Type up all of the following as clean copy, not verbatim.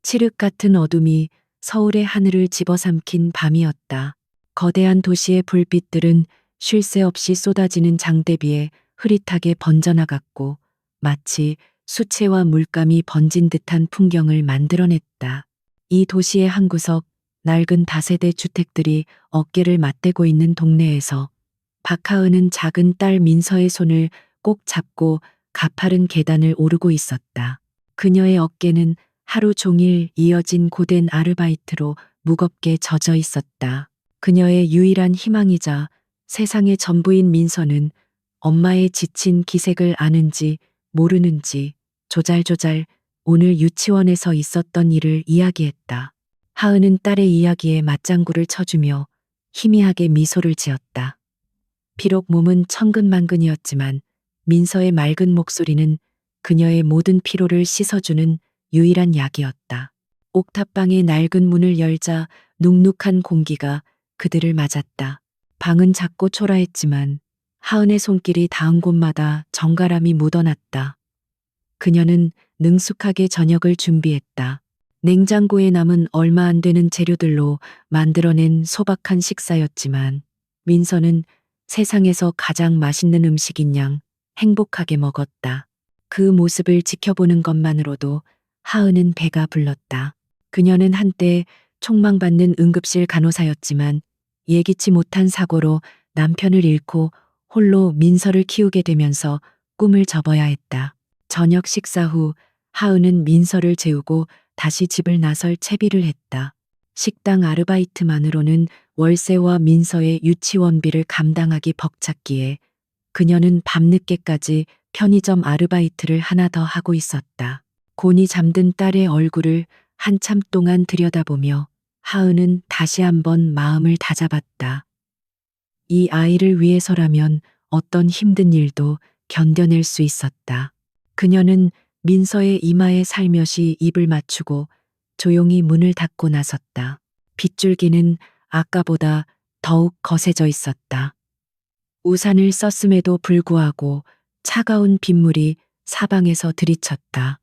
칠흑 같은 어둠이 서울의 하늘을 집어삼킨 밤이었다. 거대한 도시의 불빛들은 쉴 새 없이 쏟아지는 장대비에 흐릿하게 번져나갔고 마치 수채화 물감이 번진 듯한 풍경을 만들어냈다. 이 도시의 한 구석, 낡은 다세대 주택들이 어깨를 맞대고 있는 동네에서 박하은은 작은 딸 민서의 손을 꼭 잡고 가파른 계단을 오르고 있었다. 그녀의 어깨는 하루 종일 이어진 고된 아르바이트로 무겁게 젖어 있었다. 그녀의 유일한 희망이자 세상의 전부인 민서는 엄마의 지친 기색을 아는지 모르는지 조잘조잘 오늘 유치원에서 있었던 일을 이야기했다. 하은은 딸의 이야기에 맞장구를 쳐주며 희미하게 미소를 지었다. 비록 몸은 천근만근이었지만 민서의 맑은 목소리는 그녀의 모든 피로를 씻어주는 유일한 약이었다. 옥탑방의 낡은 문을 열자 눅눅한 공기가 그들을 맞았다. 방은 작고 초라했지만 하은의 손길이 닿은 곳마다 정갈함이 묻어났다. 그녀는 능숙하게 저녁을 준비했다. 냉장고에 남은 얼마 안 되는 재료들로 만들어낸 소박한 식사였지만 민서는 세상에서 가장 맛있는 음식인 양 행복하게 먹었다. 그 모습을 지켜보는 것만으로도 하은은 배가 불렀다. 그녀는 한때 촉망받는 응급실 간호사였지만 예기치 못한 사고로 남편을 잃고 홀로 민서를 키우게 되면서 꿈을 접어야 했다. 저녁 식사 후 하은은 민서를 재우고 다시 집을 나설 채비를 했다. 식당 아르바이트만으로는 월세와 민서의 유치원비를 감당하기 벅찼기에 그녀는 밤늦게까지 편의점 아르바이트를 하나 더 하고 있었다. 곤히 잠든 딸의 얼굴을 한참 동안 들여다보며 하은은 다시 한번 마음을 다잡았다. 이 아이를 위해서라면 어떤 힘든 일도 견뎌낼 수 있었다. 그녀는 민서의 이마에 살며시 입을 맞추고 조용히 문을 닫고 나섰다. 빗줄기는 아까보다 더욱 거세져 있었다. 우산을 썼음에도 불구하고 차가운 빗물이 사방에서 들이쳤다.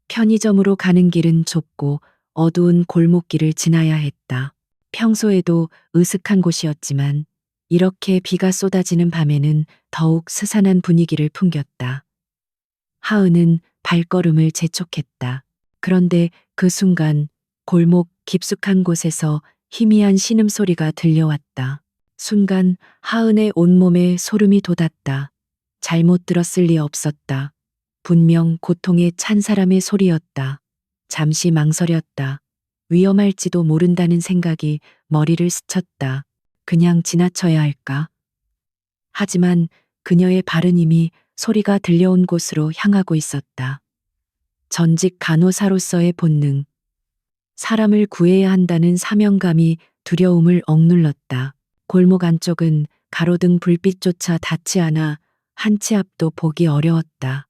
편의점으로 가는 길은 좁고 어두운 골목길을 지나야 했다. 평소에도 으슥한 곳이었지만 이렇게 비가 쏟아지는 밤에는 더욱 스산한 분위기를 풍겼다. 하은은 발걸음을 재촉했다. 그런데 그 순간 골목 깊숙한 곳에서 희미한 신음소리가 들려왔다. 순간 하은의 온몸에 소름이 돋았다. 잘못 들었을 리 없었다. 분명 고통에 찬 사람의 소리였다. 잠시 망설였다. 위험할지도 모른다는 생각이 머리를 스쳤다. 그냥 지나쳐야 할까? 하지만 그녀의 발은 이미 소리가 들려온 곳으로 향하고 있었다. 전직 간호사로서의 본능. 사람을 구해야 한다는 사명감이 두려움을 억눌렀다. 골목 안쪽은 가로등 불빛조차 닿지 않아 한 치 앞도 보기 어려웠다.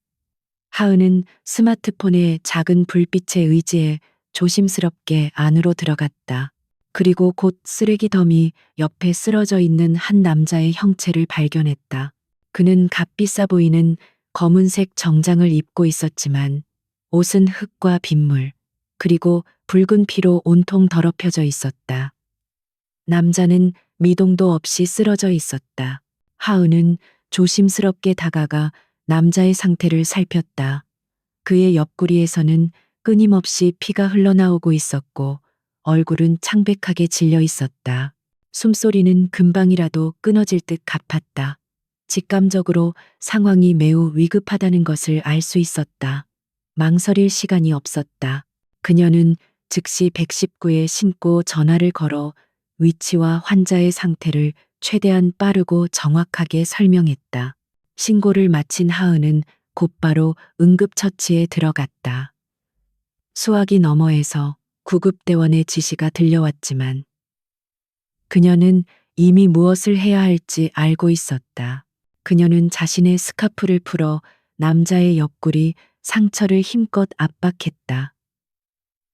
하은은 스마트폰의 작은 불빛에 의지해 조심스럽게 안으로 들어갔다. 그리고 곧 쓰레기 더미 옆에 쓰러져 있는 한 남자의 형체를 발견했다. 그는 값비싸 보이는 검은색 정장을 입고 있었지만 옷은 흙과 빗물, 그리고 붉은 피로 온통 더럽혀져 있었다. 남자는 미동도 없이 쓰러져 있었다. 하은은 조심스럽게 다가가 남자의 상태를 살폈다. 그의 옆구리에서는 끊임없이 피가 흘러나오고 있었고 얼굴은 창백하게 질려 있었다. 숨소리는 금방이라도 끊어질 듯 가팠다. 직감적으로 상황이 매우 위급하다는 것을 알 수 있었다. 망설일 시간이 없었다. 그녀는 즉시 119에 신고 전화를 걸어 위치와 환자의 상태를 최대한 빠르고 정확하게 설명했다. 신고를 마친 하은은 곧바로 응급처치에 들어갔다. 수화기 너머에서 구급대원의 지시가 들려왔지만 그녀는 이미 무엇을 해야 할지 알고 있었다. 그녀는 자신의 스카프를 풀어 남자의 옆구리 상처를 힘껏 압박했다.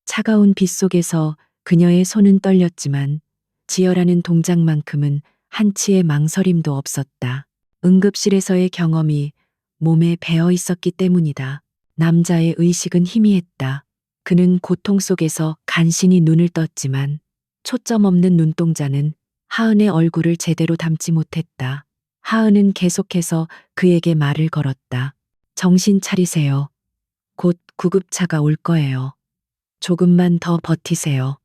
차가운 빛 속에서 그녀의 손은 떨렸지만 지혈하는 동작만큼은 한치의 망설임도 없었다. 응급실에서의 경험이 몸에 배어 있었기 때문이다. 남자의 의식은 희미했다. 그는 고통 속에서 간신히 눈을 떴지만 초점 없는 눈동자는 하은의 얼굴을 제대로 담지 못했다. 하은은 계속해서 그에게 말을 걸었다. 정신 차리세요. 곧 구급차가 올 거예요. 조금만 더 버티세요.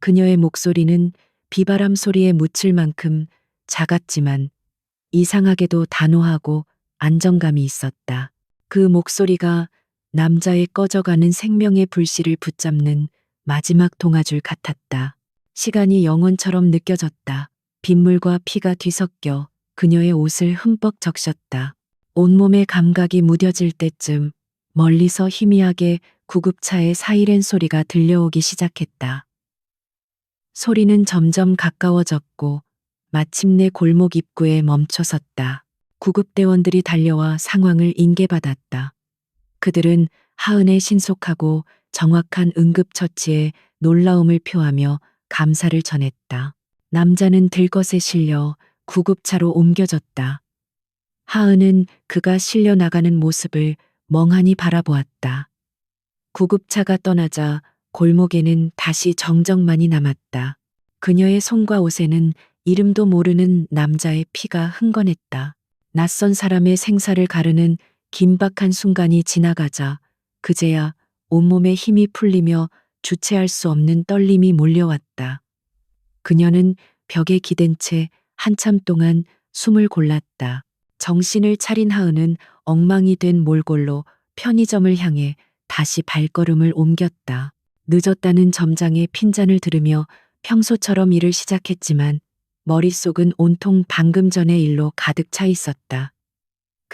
그녀의 목소리는 비바람 소리에 묻힐 만큼 작았지만 이상하게도 단호하고 안정감이 있었다. 그 목소리가 남자의 꺼져가는 생명의 불씨를 붙잡는 마지막 동아줄 같았다. 시간이 영원처럼 느껴졌다. 빗물과 피가 뒤섞여 그녀의 옷을 흠뻑 적셨다. 온몸의 감각이 무뎌질 때쯤 멀리서 희미하게 구급차의 사이렌 소리가 들려오기 시작했다. 소리는 점점 가까워졌고 마침내 골목 입구에 멈춰섰다. 구급대원들이 달려와 상황을 인계받았다. 그들은 하은의 신속하고 정확한 응급처치에 놀라움을 표하며 감사를 전했다. 남자는 들것에 실려 구급차로 옮겨졌다. 하은은 그가 실려 나가는 모습을 멍하니 바라보았다. 구급차가 떠나자 골목에는 다시 정적만이 남았다. 그녀의 손과 옷에는 이름도 모르는 남자의 피가 흥건했다. 낯선 사람의 생사를 가르는 긴박한 순간이 지나가자 그제야 온몸에 힘이 풀리며 주체할 수 없는 떨림이 몰려왔다. 그녀는 벽에 기댄 채 한참 동안 숨을 골랐다. 정신을 차린 하은은 엉망이 된 몰골로 편의점을 향해 다시 발걸음을 옮겼다. 늦었다는 점장의 핀잔을 들으며 평소처럼 일을 시작했지만 머릿속은 온통 방금 전의 일로 가득 차 있었다.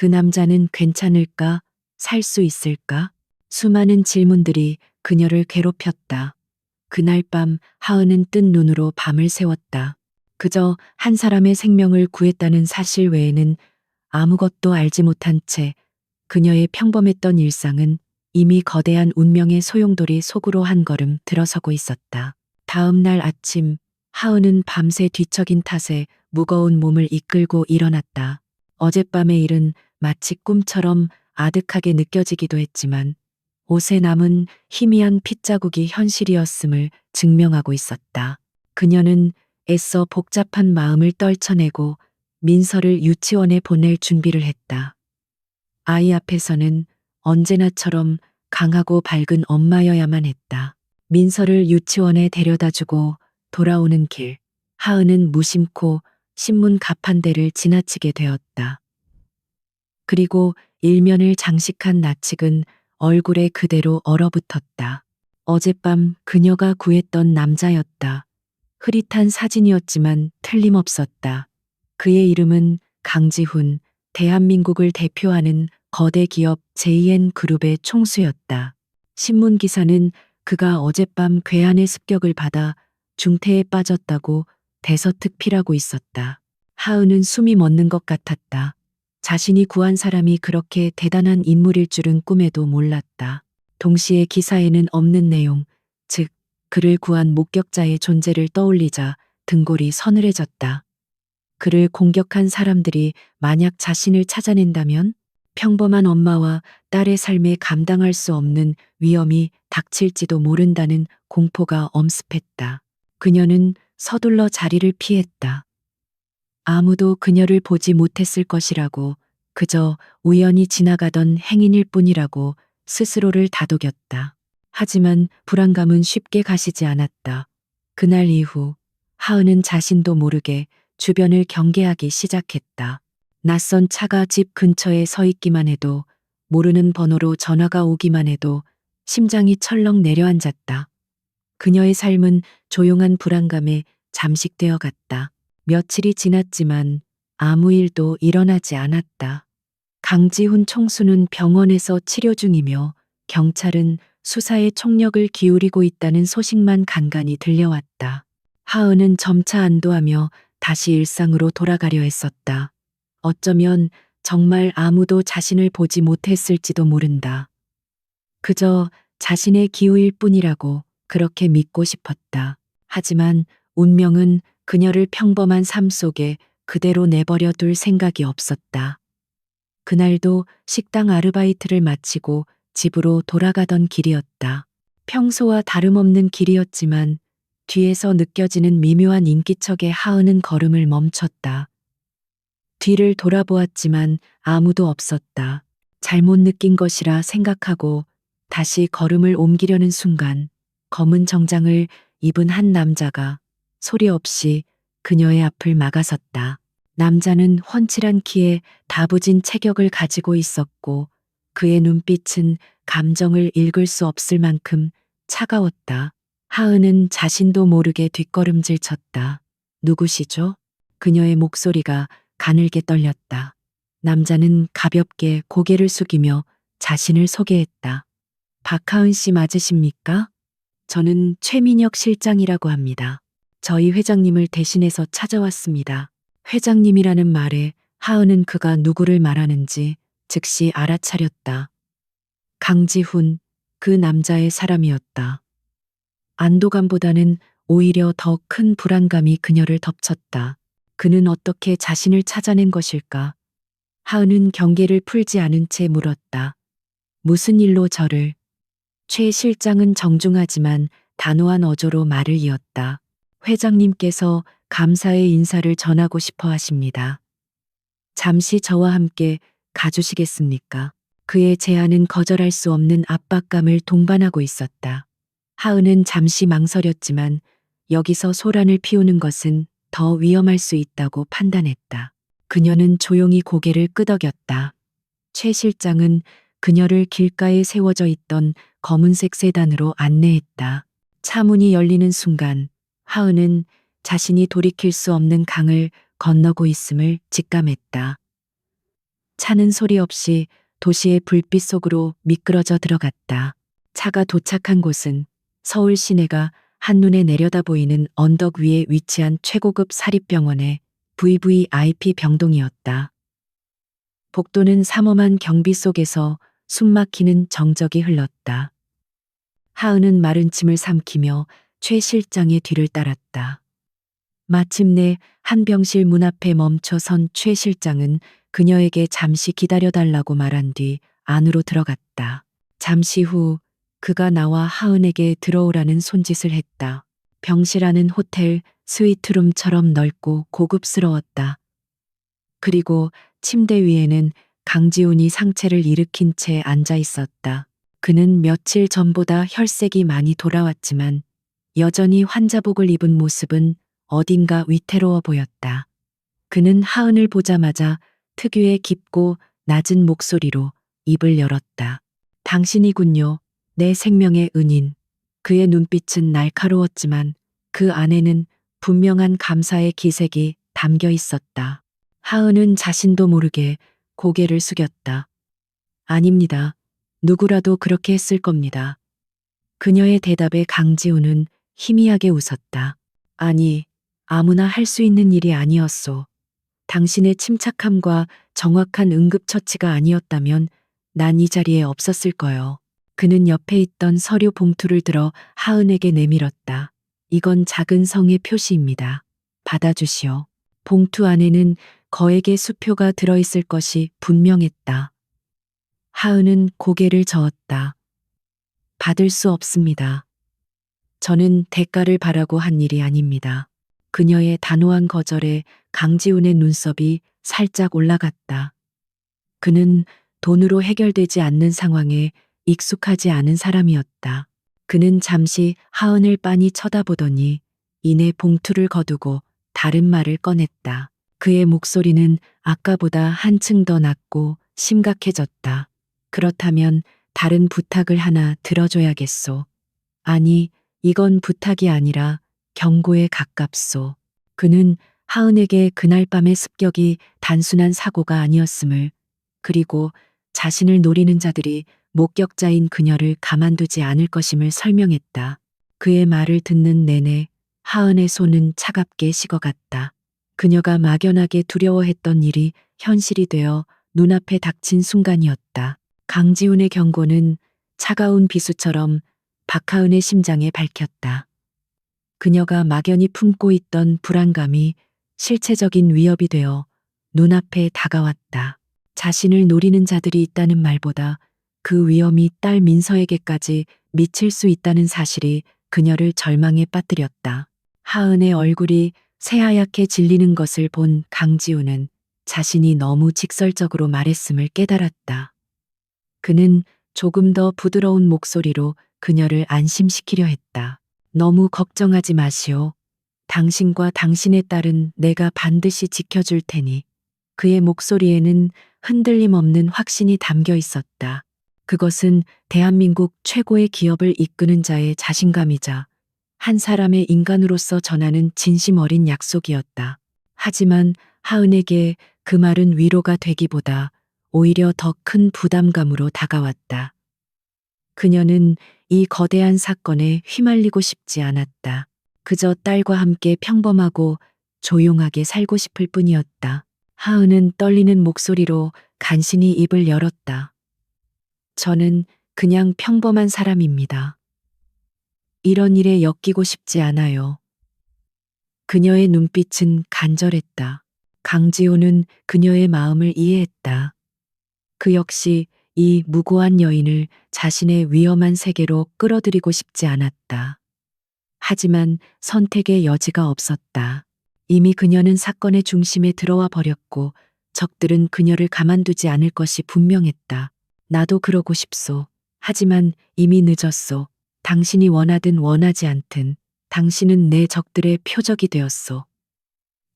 그 남자는 괜찮을까? 살 수 있을까? 수많은 질문들이 그녀를 괴롭혔다. 그날 밤 하은은 뜬 눈으로 밤을 새웠다. 그저 한 사람의 생명을 구했다는 사실 외에는 아무것도 알지 못한 채 그녀의 평범했던 일상은 이미 거대한 운명의 소용돌이 속으로 한 걸음 들어서고 있었다. 다음 날 아침 하은은 밤새 뒤척인 탓에 무거운 몸을 이끌고 일어났다. 어젯밤의 일은 마치 꿈처럼 아득하게 느껴지기도 했지만 옷에 남은 희미한 핏자국이 현실이었음을 증명하고 있었다. 그녀는 애써 복잡한 마음을 떨쳐내고 민서를 유치원에 보낼 준비를 했다. 아이 앞에서는 언제나처럼 강하고 밝은 엄마여야만 했다. 민서를 유치원에 데려다주고 돌아오는 길, 하은은 무심코 신문 가판대를 지나치게 되었다. 그리고 일면을 장식한 낯익은 얼굴에 그대로 얼어붙었다. 어젯밤 그녀가 구했던 남자였다. 흐릿한 사진이었지만 틀림없었다. 그의 이름은 강지훈, 대한민국을 대표하는 거대 기업 JN 그룹의 총수였다. 신문 기사는 그가 어젯밤 괴한의 습격을 받아 중태에 빠졌다고 대서특필하고 있었다. 하은은 숨이 멎는 것 같았다. 자신이 구한 사람이 그렇게 대단한 인물일 줄은 꿈에도 몰랐다. 동시에 기사에는 없는 내용, 즉 그를 구한 목격자의 존재를 떠올리자 등골이 서늘해졌다. 그를 공격한 사람들이 만약 자신을 찾아낸다면 평범한 엄마와 딸의 삶에 감당할 수 없는 위험이 닥칠지도 모른다는 공포가 엄습했다. 그녀는 서둘러 자리를 피했다. 아무도 그녀를 보지 못했을 것이라고, 그저 우연히 지나가던 행인일 뿐이라고 스스로를 다독였다. 하지만 불안감은 쉽게 가시지 않았다. 그날 이후 하은은 자신도 모르게 주변을 경계하기 시작했다. 낯선 차가 집 근처에 서 있기만 해도, 모르는 번호로 전화가 오기만 해도 심장이 철렁 내려앉았다. 그녀의 삶은 조용한 불안감에 잠식되어 갔다. 며칠이 지났지만 아무 일도 일어나지 않았다. 강지훈 총수는 병원에서 치료 중이며 경찰은 수사에 총력을 기울이고 있다는 소식만 간간히 들려왔다. 하은은 점차 안도하며 다시 일상으로 돌아가려 했었다. 어쩌면 정말 아무도 자신을 보지 못했을지도 모른다. 그저 자신의 기우일 뿐이라고 그렇게 믿고 싶었다. 하지만 운명은 그녀를 평범한 삶 속에 그대로 내버려 둘 생각이 없었다. 그날도 식당 아르바이트를 마치고 집으로 돌아가던 길이었다. 평소와 다름없는 길이었지만 뒤에서 느껴지는 미묘한 인기척에 하은은 걸음을 멈췄다. 뒤를 돌아보았지만 아무도 없었다. 잘못 느낀 것이라 생각하고 다시 걸음을 옮기려는 순간 검은 정장을 입은 한 남자가 소리 없이 그녀의 앞을 막아섰다. 남자는 훤칠한 키에 다부진 체격을 가지고 있었고 그의 눈빛은 감정을 읽을 수 없을 만큼 차가웠다. 하은은 자신도 모르게 뒷걸음질 쳤다. 누구시죠? 그녀의 목소리가 가늘게 떨렸다. 남자는 가볍게 고개를 숙이며 자신을 소개했다. 박하은 씨 맞으십니까? 저는 최민혁 실장이라고 합니다. 저희 회장님을 대신해서 찾아왔습니다. 회장님이라는 말에 하은은 그가 누구를 말하는지 즉시 알아차렸다. 강지훈, 그 남자의 사람이었다. 안도감보다는 오히려 더 큰 불안감이 그녀를 덮쳤다. 그는 어떻게 자신을 찾아낸 것일까? 하은은 경계를 풀지 않은 채 물었다. 무슨 일로 저를? 최 실장은 정중하지만 단호한 어조로 말을 이었다. 회장님께서 감사의 인사를 전하고 싶어 하십니다. 잠시 저와 함께 가주시겠습니까? 그의 제안은 거절할 수 없는 압박감을 동반하고 있었다. 하은은 잠시 망설였지만 여기서 소란을 피우는 것은 더 위험할 수 있다고 판단했다. 그녀는 조용히 고개를 끄덕였다. 최 실장은 그녀를 길가에 세워져 있던 검은색 세단으로 안내했다. 차 문이 열리는 순간 하은은 자신이 돌이킬 수 없는 강을 건너고 있음을 직감했다. 차는 소리 없이 도시의 불빛 속으로 미끄러져 들어갔다. 차가 도착한 곳은 서울 시내가 한눈에 내려다 보이는 언덕 위에 위치한 최고급 사립병원의 VVIP 병동이었다. 복도는 삼엄한 경비 속에서 숨막히는 정적이 흘렀다. 하은은 마른 침을 삼키며 최 실장의 뒤를 따랐다. 마침내 한 병실 문 앞에 멈춰 선 최 실장은 그녀에게 잠시 기다려달라고 말한 뒤 안으로 들어갔다. 잠시 후 그가 나와 하은에게 들어오라는 손짓을 했다. 병실 안은 호텔 스위트룸처럼 넓고 고급스러웠다. 그리고 침대 위에는 강지훈이 상체를 일으킨 채 앉아 있었다. 그는 며칠 전보다 혈색이 많이 돌아왔지만 여전히 환자복을 입은 모습은 어딘가 위태로워 보였다. 그는 하은을 보자마자 특유의 깊고 낮은 목소리로 입을 열었다. 당신이군요. 내 생명의 은인. 그의 눈빛은 날카로웠지만 그 안에는 분명한 감사의 기색이 담겨 있었다. 하은은 자신도 모르게 고개를 숙였다. 아닙니다. 누구라도 그렇게 했을 겁니다. 그녀의 대답에 강지훈은 희미하게 웃었다. 아니, 아무나 할 수 있는 일이 아니었소. 당신의 침착함과 정확한 응급처치가 아니었다면 난 이 자리에 없었을 거요. 그는 옆에 있던 서류 봉투를 들어 하은에게 내밀었다. 이건 작은 성의 표시입니다. 받아주시오. 봉투 안에는 거액의 수표가 들어있을 것이 분명했다. 하은은 고개를 저었다. 받을 수 없습니다. 저는 대가를 바라고 한 일이 아닙니다. 그녀의 단호한 거절에 강지훈의 눈썹이 살짝 올라갔다. 그는 돈으로 해결되지 않는 상황에 익숙하지 않은 사람이었다. 그는 잠시 하은을 빤히 쳐다보더니 이내 봉투를 거두고 다른 말을 꺼냈다. 그의 목소리는 아까보다 한층 더 낮고 심각해졌다. 그렇다면 다른 부탁을 하나 들어줘야겠소. 아니, 이건 부탁이 아니라 경고에 가깝소. 그는 하은에게 그날 밤의 습격이 단순한 사고가 아니었음을, 그리고 자신을 노리는 자들이 목격자인 그녀를 가만두지 않을 것임을 설명했다. 그의 말을 듣는 내내 하은의 손은 차갑게 식어갔다. 그녀가 막연하게 두려워했던 일이 현실이 되어 눈앞에 닥친 순간이었다. 강지훈의 경고는 차가운 비수처럼 박하은의 심장에 밝혔다. 그녀가 막연히 품고 있던 불안감이 실체적인 위협이 되어 눈앞에 다가왔다. 자신을 노리는 자들이 있다는 말보다 그 위험이 딸 민서에게까지 미칠 수 있다는 사실이 그녀를 절망에 빠뜨렸다. 하은의 얼굴이 새하얗게 질리는 것을 본 강지우는 자신이 너무 직설적으로 말했음을 깨달았다. 그는 조금 더 부드러운 목소리로 그녀를 안심시키려 했다. 너무 걱정하지 마시오. 당신과 당신의 딸은 내가 반드시 지켜줄 테니. 그의 목소리에는 흔들림 없는 확신이 담겨 있었다. 그것은 대한민국 최고의 기업을 이끄는 자의 자신감이자 한 사람의 인간으로서 전하는 진심 어린 약속이었다. 하지만 하은에게 그 말은 위로가 되기보다 오히려 더 큰 부담감으로 다가왔다. 그녀는 이 거대한 사건에 휘말리고 싶지 않았다. 그저 딸과 함께 평범하고 조용하게 살고 싶을 뿐이었다. 하은은 떨리는 목소리로 간신히 입을 열었다. 저는 그냥 평범한 사람입니다. 이런 일에 엮이고 싶지 않아요. 그녀의 눈빛은 간절했다. 강지호는 그녀의 마음을 이해했다. 그 역시 이 무고한 여인을 자신의 위험한 세계로 끌어들이고 싶지 않았다. 하지만 선택의 여지가 없었다. 이미 그녀는 사건의 중심에 들어와 버렸고 적들은 그녀를 가만두지 않을 것이 분명했다. 나도 그러고 싶소. 하지만 이미 늦었소. 당신이 원하든 원하지 않든 당신은 내 적들의 표적이 되었소.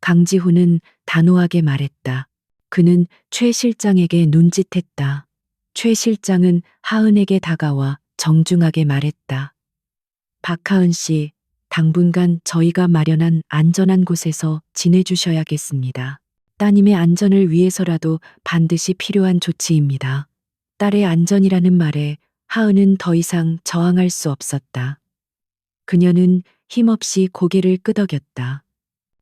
강지훈은 단호하게 말했다. 그는 최 실장에게 눈짓했다. 최 실장은 하은에게 다가와 정중하게 말했다. 박하은 씨, 당분간 저희가 마련한 안전한 곳에서 지내주셔야겠습니다. 따님의 안전을 위해서라도 반드시 필요한 조치입니다. 딸의 안전이라는 말에 하은은 더 이상 저항할 수 없었다. 그녀는 힘없이 고개를 끄덕였다.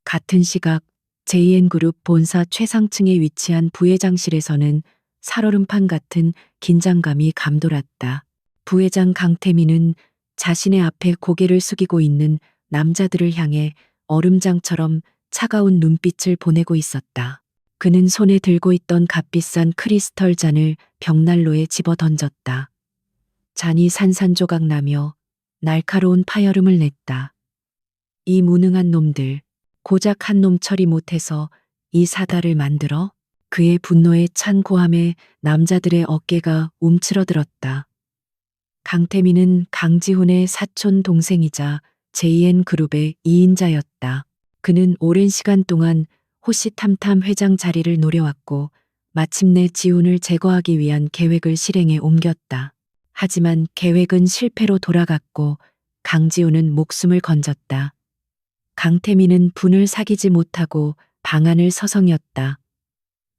같은 시각 JN그룹 본사 최상층에 위치한 부회장실에서는 살얼음판 같은 긴장감이 감돌았다. 부회장 강태민은 자신의 앞에 고개를 숙이고 있는 남자들을 향해 얼음장처럼 차가운 눈빛을 보내고 있었다. 그는 손에 들고 있던 값비싼 크리스털 잔을 벽난로에 집어 던졌다. 잔이 산산조각 나며 날카로운 파열음을 냈다. 이 무능한 놈들, 고작 한 놈 처리 못해서 이 사달을 만들어? 그의 분노에 찬 고함에 남자들의 어깨가 움츠러들었다. 강태민은 강지훈의 사촌 동생이자 JN그룹의 2인자였다. 그는 오랜 시간 동안 호시탐탐 회장 자리를 노려왔고 마침내 지훈을 제거하기 위한 계획을 실행에 옮겼다. 하지만 계획은 실패로 돌아갔고 강지훈은 목숨을 건졌다. 강태민은 분을 사귀지 못하고 방안을 서성였다.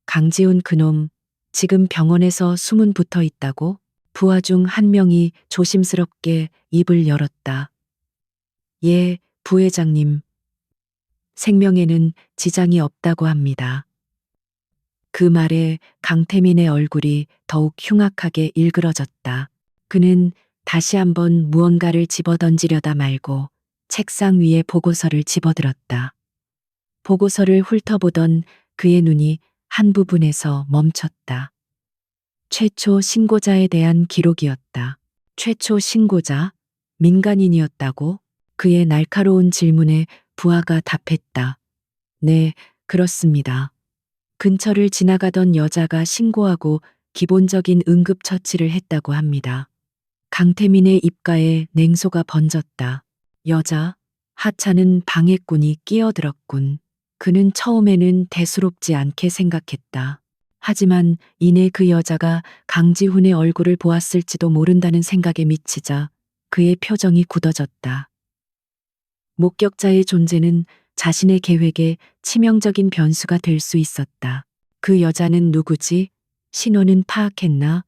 강지훈 그놈, 지금 병원에서 숨은 붙어 있다고? 부하 중 한 명이 조심스럽게 입을 열었다. 예, 부회장님. 생명에는 지장이 없다고 합니다. 그 말에 강태민의 얼굴이 더욱 흉악하게 일그러졌다. 그는 다시 한번 무언가를 집어던지려다 말고 책상 위에 보고서를 집어들었다. 보고서를 훑어보던 그의 눈이 한 부분에서 멈췄다. 최초 신고자에 대한 기록이었다. 최초 신고자? 민간인이었다고? 그의 날카로운 질문에 부하가 답했다. 네, 그렇습니다. 근처를 지나가던 여자가 신고하고 기본적인 응급처치를 했다고 합니다. 강태민의 입가에 냉소가 번졌다. 여자, 하찮은 방해꾼이 끼어들었군. 그는 처음에는 대수롭지 않게 생각했다. 하지만 이내 그 여자가 강지훈의 얼굴을 보았을지도 모른다는 생각에 미치자 그의 표정이 굳어졌다. 목격자의 존재는 자신의 계획에 치명적인 변수가 될 수 있었다. 그 여자는 누구지? 신원은 파악했나?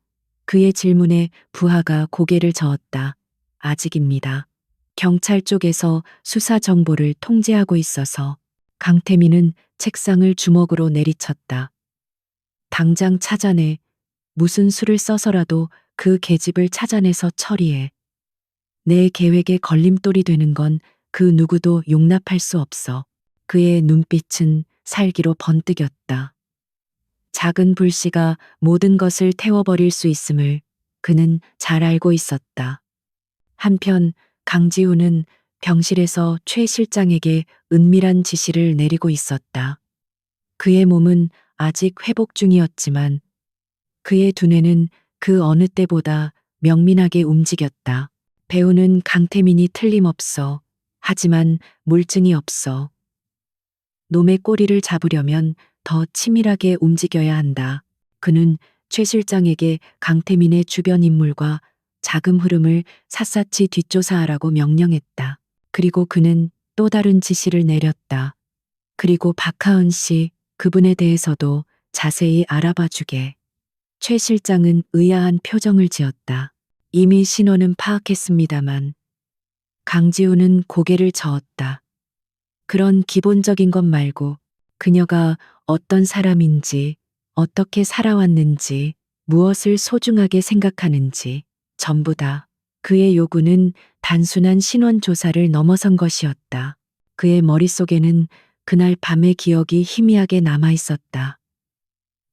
그의 질문에 부하가 고개를 저었다. 아직입니다. 경찰 쪽에서 수사 정보를 통제하고 있어서. 강태민은 책상을 주먹으로 내리쳤다. 당장 찾아내. 무슨 수를 써서라도 그 계집을 찾아내서 처리해. 내 계획에 걸림돌이 되는 건 그 누구도 용납할 수 없어. 그의 눈빛은 살기로 번뜩였다. 작은 불씨가 모든 것을 태워버릴 수 있음을 그는 잘 알고 있었다. 한편 강지우는 병실에서 최 실장에게 은밀한 지시를 내리고 있었다. 그의 몸은 아직 회복 중이었지만 그의 두뇌는 그 어느 때보다 명민하게 움직였다. 배우는 강태민이 틀림없어. 하지만 물증이 없어. 놈의 꼬리를 잡으려면 더 치밀하게 움직여야 한다. 그는 최 실장에게 강태민의 주변 인물과 자금 흐름을 샅샅이 뒷조사하라고 명령했다. 그리고 그는 또 다른 지시를 내렸다. 그리고 박하은 씨, 그분에 대해서도 자세히 알아봐 주게. 최 실장은 의아한 표정을 지었다. 이미 신원은 파악했습니다만. 강지우는 고개를 저었다. 그런 기본적인 것 말고 그녀가 어떤 사람인지, 어떻게 살아왔는지, 무엇을 소중하게 생각하는지, 전부 다. 그의 요구는 단순한 신원 조사를 넘어선 것이었다. 그의 머릿속에는 그날 밤의 기억이 희미하게 남아 있었다.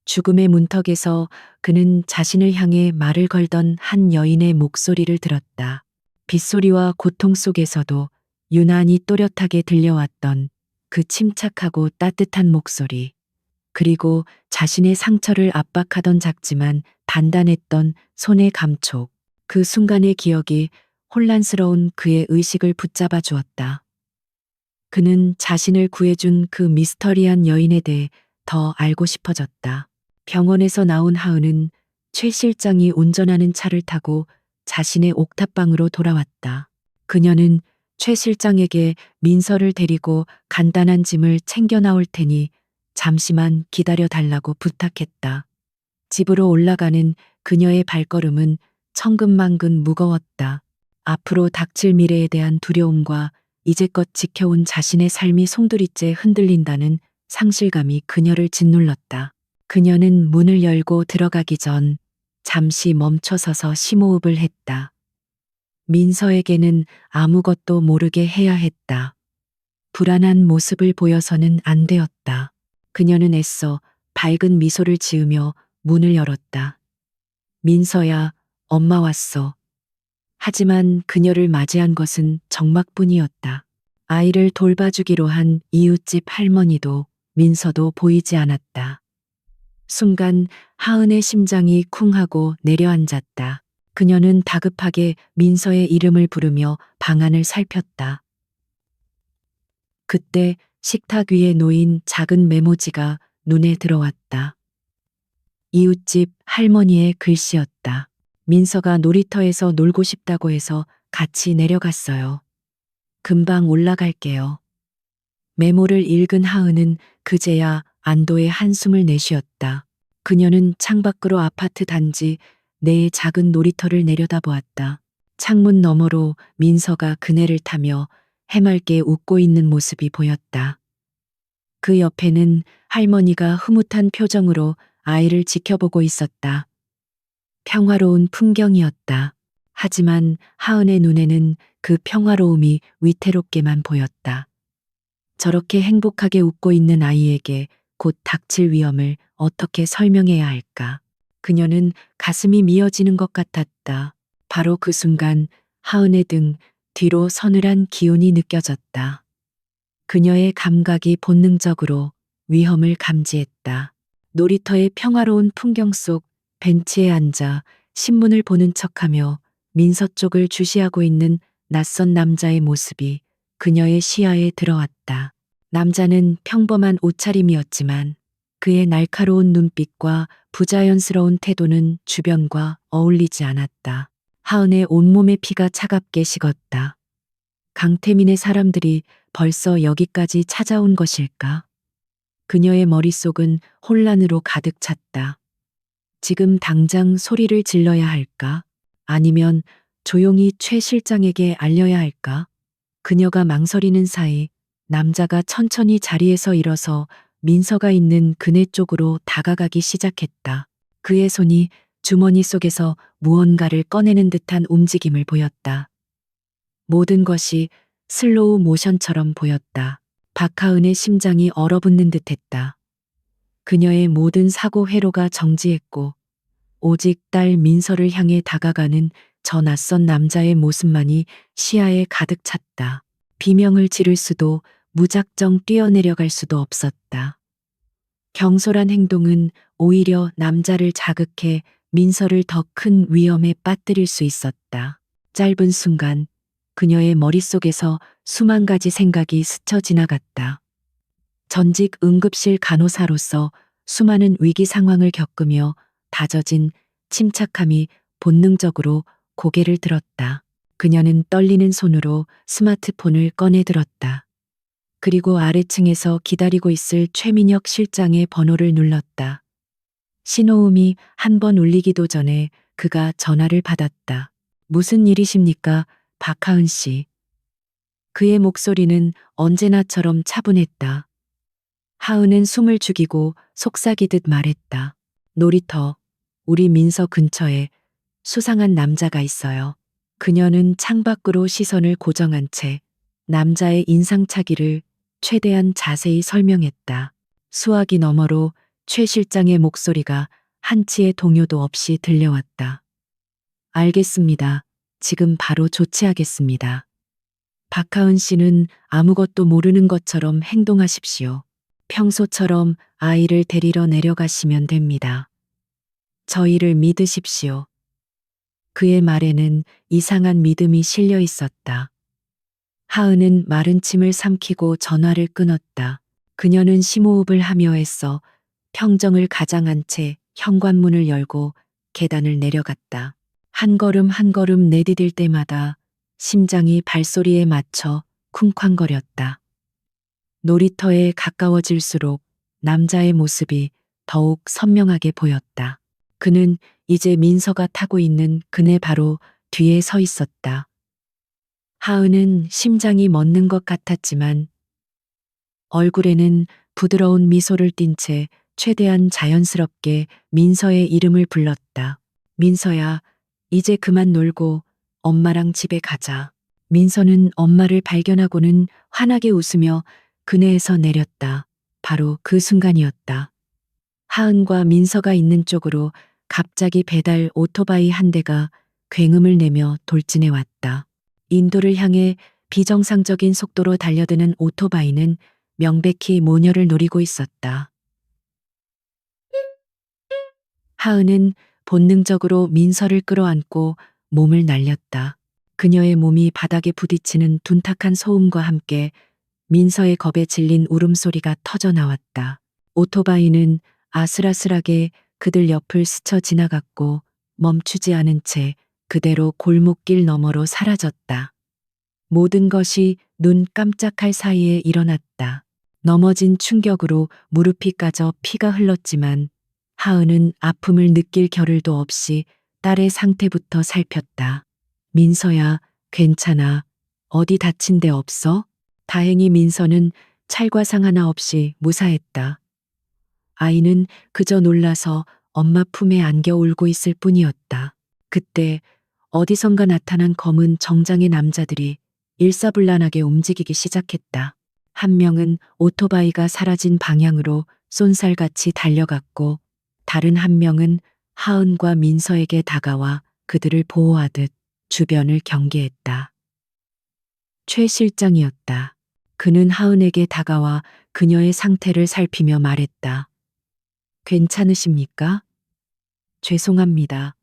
죽음의 문턱에서 그는 자신을 향해 말을 걸던 한 여인의 목소리를 들었다. 빗소리와 고통 속에서도 유난히 또렷하게 들려왔던 그 침착하고 따뜻한 목소리. 그리고 자신의 상처를 압박하던 작지만 단단했던 손의 감촉. 그 순간의 기억이 혼란스러운 그의 의식을 붙잡아 주었다. 그는 자신을 구해준 그 미스터리한 여인에 대해 더 알고 싶어졌다. 병원에서 나온 하은은 최 실장이 운전하는 차를 타고 자신의 옥탑방으로 돌아왔다. 그녀는 최 실장에게 민서를 데리고 간단한 짐을 챙겨 나올 테니 잠시만 기다려 달라고 부탁했다. 집으로 올라가는 그녀의 발걸음은 천근만근 무거웠다. 앞으로 닥칠 미래에 대한 두려움과 이제껏 지켜온 자신의 삶이 송두리째 흔들린다는 상실감이 그녀를 짓눌렀다. 그녀는 문을 열고 들어가기 전 잠시 멈춰서서 심호흡을 했다. 민서에게는 아무것도 모르게 해야 했다. 불안한 모습을 보여서는 안 되었다. 그녀는 애써 밝은 미소를 지으며 문을 열었다. 민서야, 엄마 왔어. 하지만 그녀를 맞이한 것은 적막뿐이었다. 아이를 돌봐주기로 한 이웃집 할머니도 민서도 보이지 않았다. 순간 하은의 심장이 쿵 하고 내려앉았다. 그녀는 다급하게 민서의 이름을 부르며 방안을 살폈다. 그때 식탁 위에 놓인 작은 메모지가 눈에 들어왔다. 이웃집 할머니의 글씨였다. 민서가 놀이터에서 놀고 싶다고 해서 같이 내려갔어요. 금방 올라갈게요. 메모를 읽은 하은은 그제야 안도의 한숨을 내쉬었다. 그녀는 창밖으로 아파트 단지 내의 작은 놀이터를 내려다보았다. 창문 너머로 민서가 그네를 타며 해맑게 웃고 있는 모습이 보였다. 그 옆에는 할머니가 흐뭇한 표정으로 아이를 지켜보고 있었다. 평화로운 풍경이었다. 하지만 하은의 눈에는 그 평화로움이 위태롭게만 보였다. 저렇게 행복하게 웃고 있는 아이에게 곧 닥칠 위험을 어떻게 설명해야 할까? 그녀는 가슴이 미어지는 것 같았다. 바로 그 순간 하은의 등 뒤로 서늘한 기운이 느껴졌다. 그녀의 감각이 본능적으로 위험을 감지했다. 놀이터의 평화로운 풍경 속 벤치에 앉아 신문을 보는 척하며 민서 쪽을 주시하고 있는 낯선 남자의 모습이 그녀의 시야에 들어왔다. 남자는 평범한 옷차림이었지만 그의 날카로운 눈빛과 부자연스러운 태도는 주변과 어울리지 않았다. 하은의 온몸의 피가 차갑게 식었다. 강태민의 사람들이 벌써 여기까지 찾아온 것일까? 그녀의 머릿속은 혼란으로 가득 찼다. 지금 당장 소리를 질러야 할까? 아니면 조용히 최 실장에게 알려야 할까? 그녀가 망설이는 사이 남자가 천천히 자리에서 일어서 민서가 있는 그네 쪽으로 다가가기 시작했다. 그의 손이 주머니 속에서 무언가를 꺼내는 듯한 움직임을 보였다. 모든 것이 슬로우 모션처럼 보였다. 박하은의 심장이 얼어붙는 듯했다. 그녀의 모든 사고 회로가 정지했고 오직 딸 민서를 향해 다가가는 저 낯선 남자의 모습만이 시야에 가득 찼다. 비명을 지를 수도 무작정 뛰어내려갈 수도 없었다. 경솔한 행동은 오히려 남자를 자극해 민서를 더 큰 위험에 빠뜨릴 수 있었다. 짧은 순간 그녀의 머릿속에서 수만 가지 생각이 스쳐 지나갔다. 전직 응급실 간호사로서 수많은 위기 상황을 겪으며 다져진 침착함이 본능적으로 고개를 들었다. 그녀는 떨리는 손으로 스마트폰을 꺼내 들었다. 그리고 아래층에서 기다리고 있을 최민혁 실장의 번호를 눌렀다. 신호음이 한 번 울리기도 전에 그가 전화를 받았다. 무슨 일이십니까, 박하은 씨? 그의 목소리는 언제나처럼 차분했다. 하은은 숨을 죽이고 속삭이듯 말했다. 놀이터, 우리 민서 근처에 수상한 남자가 있어요. 그녀는 창밖으로 시선을 고정한 채 남자의 인상차기를 최대한 자세히 설명했다. 수화기 너머로 최 실장의 목소리가 한치의 동요도 없이 들려왔다. 알겠습니다. 지금 바로 조치하겠습니다. 박하은 씨는 아무것도 모르는 것처럼 행동하십시오. 평소처럼 아이를 데리러 내려가시면 됩니다. 저희를 믿으십시오. 그의 말에는 이상한 믿음이 실려 있었다. 하은은 마른 침을 삼키고 전화를 끊었다. 그녀는 심호흡을 하며 애써 평정을 가장한 채 현관문을 열고 계단을 내려갔다. 한 걸음 한 걸음 내디딜 때마다 심장이 발소리에 맞춰 쿵쾅거렸다. 놀이터에 가까워질수록 남자의 모습이 더욱 선명하게 보였다. 그는 이제 민서가 타고 있는 그네 바로 뒤에 서 있었다. 하은은 심장이 멎는 것 같았지만 얼굴에는 부드러운 미소를 띤 채 최대한 자연스럽게 민서의 이름을 불렀다. 민서야, 이제 그만 놀고 엄마랑 집에 가자. 민서는 엄마를 발견하고는 환하게 웃으며 그네에서 내렸다. 바로 그 순간이었다. 하은과 민서가 있는 쪽으로 갑자기 배달 오토바이 한 대가 굉음을 내며 돌진해 왔다. 인도를 향해 비정상적인 속도로 달려드는 오토바이는 명백히 모녀를 노리고 있었다. 하은은 본능적으로 민서를 끌어안고 몸을 날렸다. 그녀의 몸이 바닥에 부딪히는 둔탁한 소음과 함께 민서의 겁에 질린 울음소리가 터져 나왔다. 오토바이는 아슬아슬하게 그들 옆을 스쳐 지나갔고 멈추지 않은 채 그대로 골목길 너머로 사라졌다. 모든 것이 눈 깜짝할 사이에 일어났다. 넘어진 충격으로 무릎이 까져 피가 흘렀지만 하은은 아픔을 느낄 겨를도 없이 딸의 상태부터 살폈다. 민서야, 괜찮아. 어디 다친 데 없어? 다행히 민서는 찰과상 하나 없이 무사했다. 아이는 그저 놀라서 엄마 품에 안겨 울고 있을 뿐이었다. 그때 어디선가 나타난 검은 정장의 남자들이 일사불란하게 움직이기 시작했다. 한 명은 오토바이가 사라진 방향으로 쏜살같이 달려갔고 다른 한 명은 하은과 민서에게 다가와 그들을 보호하듯 주변을 경계했다. 최 실장이었다. 그는 하은에게 다가와 그녀의 상태를 살피며 말했다. 괜찮으십니까? 죄송합니다.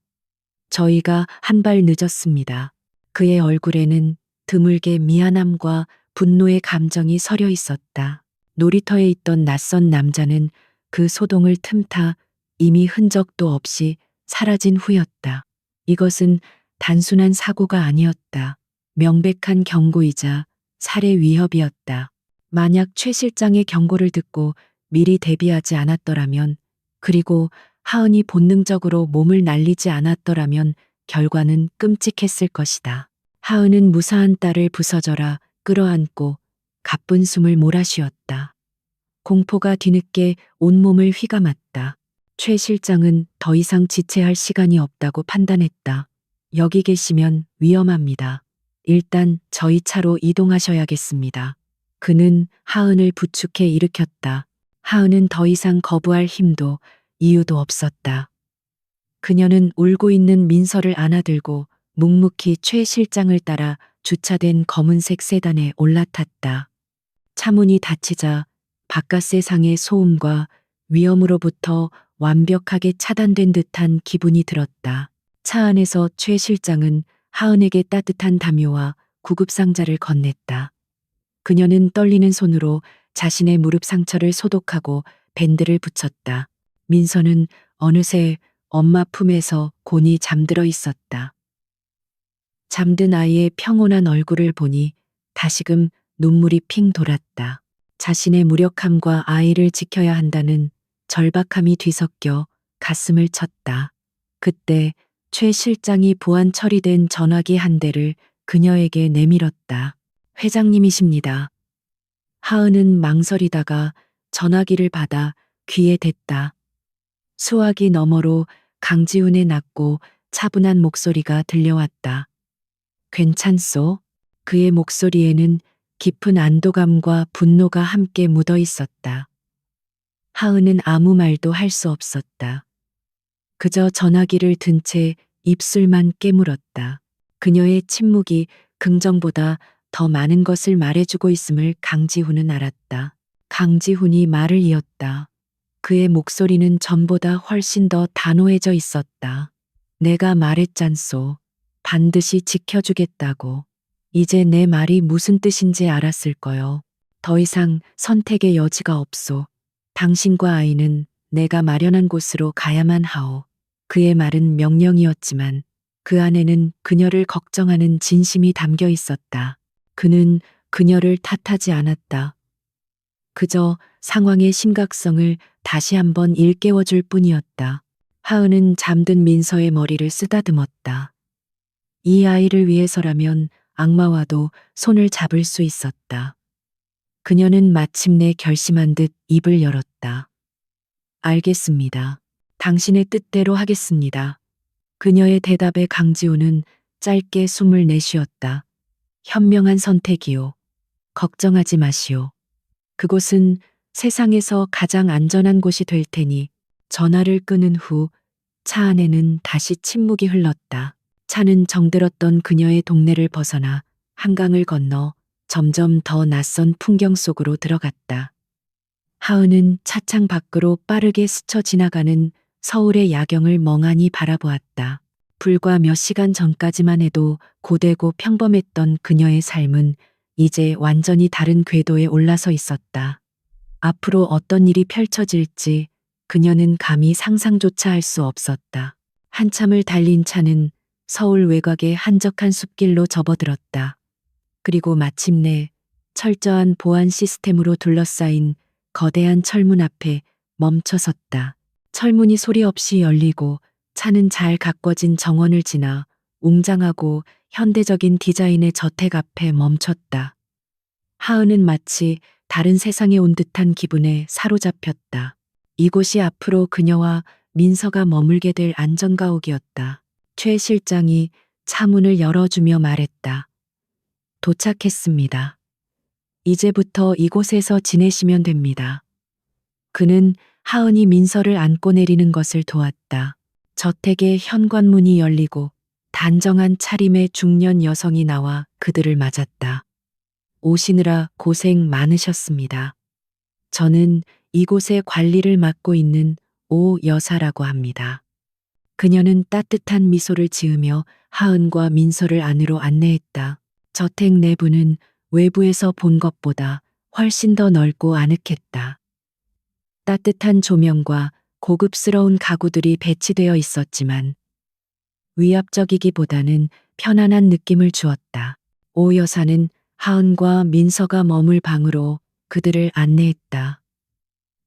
저희가 한 발 늦었습니다. 그의 얼굴에는 드물게 미안함과 분노의 감정이 서려 있었다. 놀이터에 있던 낯선 남자는 그 소동을 틈타 이미 흔적도 없이 사라진 후였다. 이것은 단순한 사고가 아니었다. 명백한 경고이자 살해 위협이었다. 만약 최 실장의 경고를 듣고 미리 대비하지 않았더라면, 그리고 하은이 본능적으로 몸을 날리지 않았더라면 결과는 끔찍했을 것이다. 하은은 무사한 딸을 부서져라 끌어안고 가쁜 숨을 몰아쉬었다. 공포가 뒤늦게 온몸을 휘감았다. 최 실장은 더 이상 지체할 시간이 없다고 판단했다. 여기 계시면 위험합니다. 일단 저희 차로 이동하셔야겠습니다. 그는 하은을 부축해 일으켰다. 하은은 더 이상 거부할 힘도 이유도 없었다. 그녀는 울고 있는 민서를 안아들고 묵묵히 최 실장을 따라 주차된 검은색 세단에 올라탔다. 차문이 닫히자 바깥 세상의 소음과 위험으로부터 완벽하게 차단된 듯한 기분이 들었다. 차 안에서 최 실장은 하은에게 따뜻한 담요와 구급상자를 건넸다. 그녀는 떨리는 손으로 자신의 무릎 상처를 소독하고 밴드를 붙였다. 민서는 어느새 엄마 품에서 곤히 잠들어 있었다. 잠든 아이의 평온한 얼굴을 보니 다시금 눈물이 핑 돌았다. 자신의 무력함과 아이를 지켜야 한다는 절박함이 뒤섞여 가슴을 쳤다. 그때 최 실장이 보안 처리된 전화기 한 대를 그녀에게 내밀었다. 회장님이십니다. 하은은 망설이다가 전화기를 받아 귀에 댔다. 수화기 너머로 강지훈의 낮고 차분한 목소리가 들려왔다. 괜찮소? 그의 목소리에는 깊은 안도감과 분노가 함께 묻어 있었다. 하은은 아무 말도 할 수 없었다. 그저 전화기를 든 채 입술만 깨물었다. 그녀의 침묵이 긍정보다 더 많은 것을 말해주고 있음을 강지훈은 알았다. 강지훈이 말을 이었다. 그의 목소리는 전보다 훨씬 더 단호해져 있었다. 내가 말했잖소. 반드시 지켜주겠다고. 이제 내 말이 무슨 뜻인지 알았을 거요. 더 이상 선택의 여지가 없소. 당신과 아이는 내가 마련한 곳으로 가야만 하오. 그의 말은 명령이었지만 그 안에는 그녀를 걱정하는 진심이 담겨 있었다. 그는 그녀를 탓하지 않았다. 그저 상황의 심각성을 다시 한번 일깨워줄 뿐이었다. 하은은 잠든 민서의 머리를 쓰다듬었다. 이 아이를 위해서라면 악마와도 손을 잡을 수 있었다. 그녀는 마침내 결심한 듯 입을 열었다. 알겠습니다. 당신의 뜻대로 하겠습니다. 그녀의 대답에 강지훈은 짧게 숨을 내쉬었다. 현명한 선택이요. 걱정하지 마시오. 그곳은 세상에서 가장 안전한 곳이 될 테니. 전화를 끊은 후 차 안에는 다시 침묵이 흘렀다. 차는 정들었던 그녀의 동네를 벗어나 한강을 건너 점점 더 낯선 풍경 속으로 들어갔다. 하은은 차창 밖으로 빠르게 스쳐 지나가는 서울의 야경을 멍하니 바라보았다. 불과 몇 시간 전까지만 해도 고되고 평범했던 그녀의 삶은 이제 완전히 다른 궤도에 올라서 있었다. 앞으로 어떤 일이 펼쳐질지 그녀는 감히 상상조차 할 수 없었다. 한참을 달린 차는 서울 외곽의 한적한 숲길로 접어들었다. 그리고 마침내 철저한 보안 시스템으로 둘러싸인 거대한 철문 앞에 멈춰섰다. 철문이 소리 없이 열리고 차는 잘 가꿔진 정원을 지나 웅장하고 현대적인 디자인의 저택 앞에 멈췄다. 하은은 마치 다른 세상에 온 듯한 기분에 사로잡혔다. 이곳이 앞으로 그녀와 민서가 머물게 될 안전가옥이었다. 최 실장이 차문을 열어주며 말했다. 도착했습니다. 이제부터 이곳에서 지내시면 됩니다. 그는 하은이 민서를 안고 내리는 것을 도왔다. 저택의 현관문이 열리고 단정한 차림의 중년 여성이 나와 그들을 맞았다. 오시느라 고생 많으셨습니다. 저는 이곳의 관리를 맡고 있는 오 여사라고 합니다. 그녀는 따뜻한 미소를 지으며 하은과 민서를 안으로 안내했다. 저택 내부는 외부에서 본 것보다 훨씬 더 넓고 아늑했다. 따뜻한 조명과 고급스러운 가구들이 배치되어 있었지만 위압적이기보다는 편안한 느낌을 주었다. 오 여사는 하은과 민서가 머물 방으로 그들을 안내했다.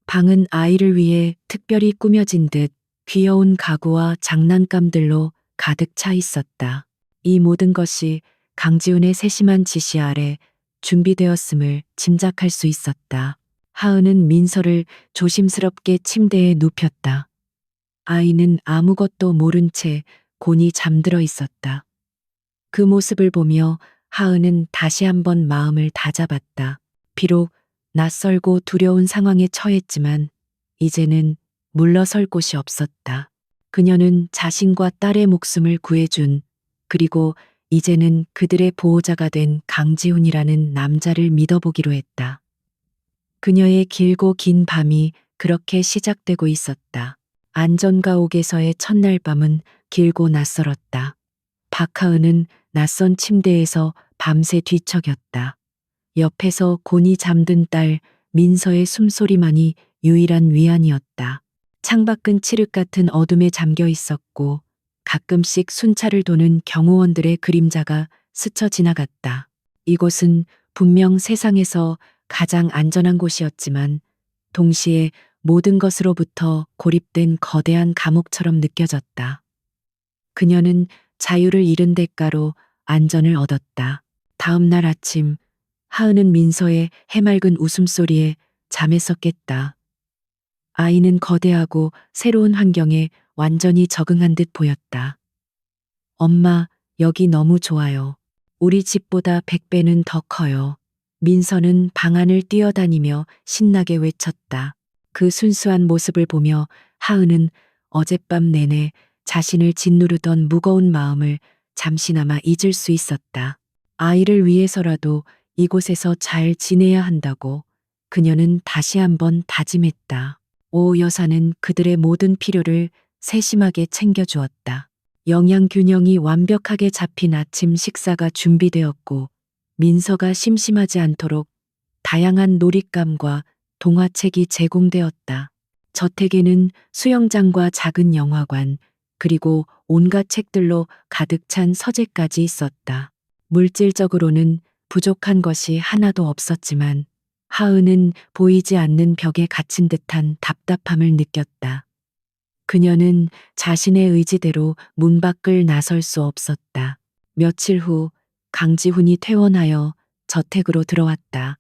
방은 아이를 위해 특별히 꾸며진 듯 귀여운 가구와 장난감들로 가득 차 있었다. 이 모든 것이 강지훈의 세심한 지시 아래 준비되었음을 짐작할 수 있었다. 하은은 민서를 조심스럽게 침대에 눕혔다. 아이는 아무것도 모른 채 곤히 잠들어 있었다. 그 모습을 보며 하은은 다시 한번 마음을 다잡았다. 비록 낯설고 두려운 상황에 처했지만 이제는 물러설 곳이 없었다. 그녀는 자신과 딸의 목숨을 구해준 그리고 이제는 그들의 보호자가 된 강지훈이라는 남자를 믿어보기로 했다. 그녀의 길고 긴 밤이 그렇게 시작되고 있었다. 안전가 옥에서의 첫날 밤은 길고 낯설었다. 박하은은 낯선 침대에서 밤새 뒤척였다. 옆에서 곤히 잠든 딸 민서의 숨소리만이 유일한 위안이었다. 창밖은 칠흑 같은 어둠에 잠겨 있었고 가끔씩 순찰을 도는 경호원들의 그림자가 스쳐 지나갔다. 이곳은 분명 세상에서 가장 안전한 곳이었지만 동시에 모든 것으로부터 고립된 거대한 감옥처럼 느껴졌다. 그녀는 자유를 잃은 대가로 안전을 얻었다. 다음 날 아침 하은은 민서의 해맑은 웃음소리에 잠에서 깼다. 아이는 거대하고 새로운 환경에 완전히 적응한 듯 보였다. 엄마, 여기 너무 좋아요. 우리 집보다 100배는 더 커요. 민서는 방 안을 뛰어다니며 신나게 외쳤다. 그 순수한 모습을 보며 하은은 어젯밤 내내 자신을 짓누르던 무거운 마음을 잠시나마 잊을 수 있었다. 아이를 위해서라도 이곳에서 잘 지내야 한다고 그녀는 다시 한번 다짐했다. 오 여사는 그들의 모든 필요를 세심하게 챙겨주었다. 영양 균형이 완벽하게 잡힌 아침 식사가 준비되었고 민서가 심심하지 않도록 다양한 놀잇감과 동화책이 제공되었다. 저택에는 수영장과 작은 영화관, 그리고 온갖 책들로 가득 찬 서재까지 있었다. 물질적으로는 부족한 것이 하나도 없었지만 하은은 보이지 않는 벽에 갇힌 듯한 답답함을 느꼈다. 그녀는 자신의 의지대로 문 밖을 나설 수 없었다. 며칠 후 강지훈이 퇴원하여 저택으로 들어왔다.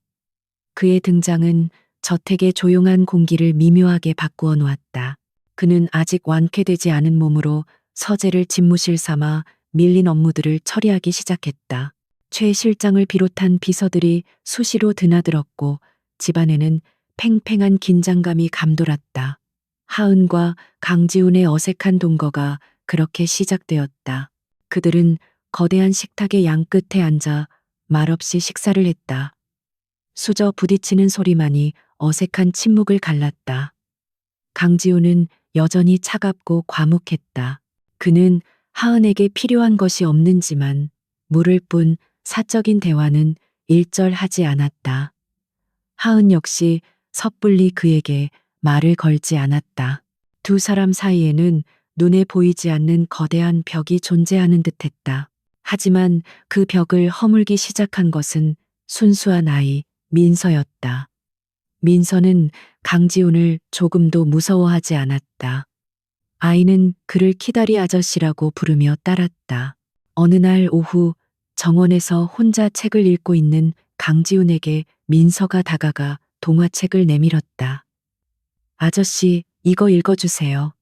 그의 등장은 저택의 조용한 공기를 미묘하게 바꾸어 놓았다. 그는 아직 완쾌되지 않은 몸으로 서재를 집무실 삼아 밀린 업무들을 처리하기 시작했다. 최 실장을 비롯한 비서들이 수시로 드나들었고 집안에는 팽팽한 긴장감이 감돌았다. 하은과 강지훈의 어색한 동거가 그렇게 시작되었다. 그들은 거대한 식탁의 양끝에 앉아 말없이 식사를 했다. 수저 부딪히는 소리만이 어색한 침묵을 갈랐다. 강지훈은 여전히 차갑고 과묵했다. 그는 하은에게 필요한 것이 없는지만 물을 뿐 사적인 대화는 일절하지 않았다. 하은 역시 섣불리 그에게 말을 걸지 않았다. 두 사람 사이에는 눈에 보이지 않는 거대한 벽이 존재하는 듯했다. 하지만 그 벽을 허물기 시작한 것은 순수한 아이 민서였다. 민서는 강지훈을 조금도 무서워하지 않았다. 아이는 그를 키다리 아저씨라고 부르며 따랐다. 어느 날 오후 정원에서 혼자 책을 읽고 있는 강지훈에게 민서가 다가가 동화책을 내밀었다. 아저씨, 이거 읽어주세요.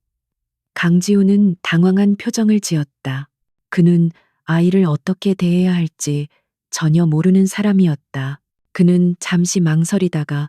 강지훈은 당황한 표정을 지었다. 그는 아이를 어떻게 대해야 할지 전혀 모르는 사람이었다. 그는 잠시 망설이다가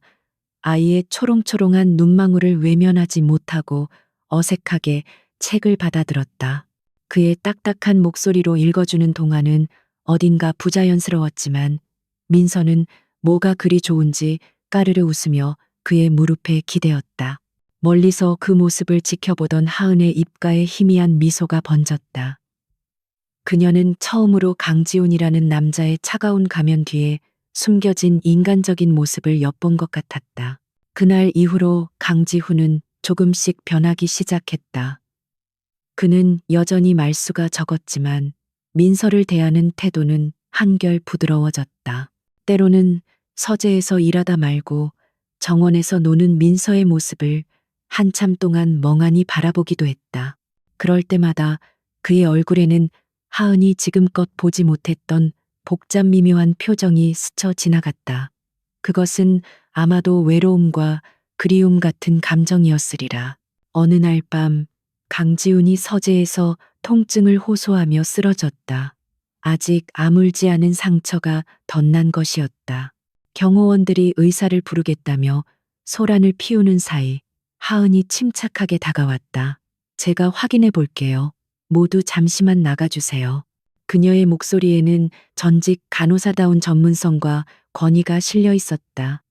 아이의 초롱초롱한 눈망울을 외면하지 못하고 어색하게 책을 받아들었다. 그의 딱딱한 목소리로 읽어주는 동화는 어딘가 부자연스러웠지만 민서는 뭐가 그리 좋은지 까르르 웃으며 그의 무릎에 기대었다. 멀리서 그 모습을 지켜보던 하은의 입가에 희미한 미소가 번졌다. 그녀는 처음으로 강지훈이라는 남자의 차가운 가면 뒤에 숨겨진 인간적인 모습을 엿본 것 같았다. 그날 이후로 강지훈은 조금씩 변하기 시작했다. 그는 여전히 말수가 적었지만 민서를 대하는 태도는 한결 부드러워졌다. 때로는 서재에서 일하다 말고 정원에서 노는 민서의 모습을 한참 동안 멍하니 바라보기도 했다. 그럴 때마다 그의 얼굴에는 하은이 지금껏 보지 못했던 복잡 미묘한 표정이 스쳐 지나갔다. 그것은 아마도 외로움과 그리움 같은 감정이었으리라. 어느 날 밤 강지훈이 서재에서 통증을 호소하며 쓰러졌다. 아직 아물지 않은 상처가 덧난 것이었다. 경호원들이 의사를 부르겠다며 소란을 피우는 사이 하은이 침착하게 다가왔다. 제가 확인해 볼게요. 모두 잠시만 나가주세요. 그녀의 목소리에는 전직 간호사다운 전문성과 권위가 실려 있었다.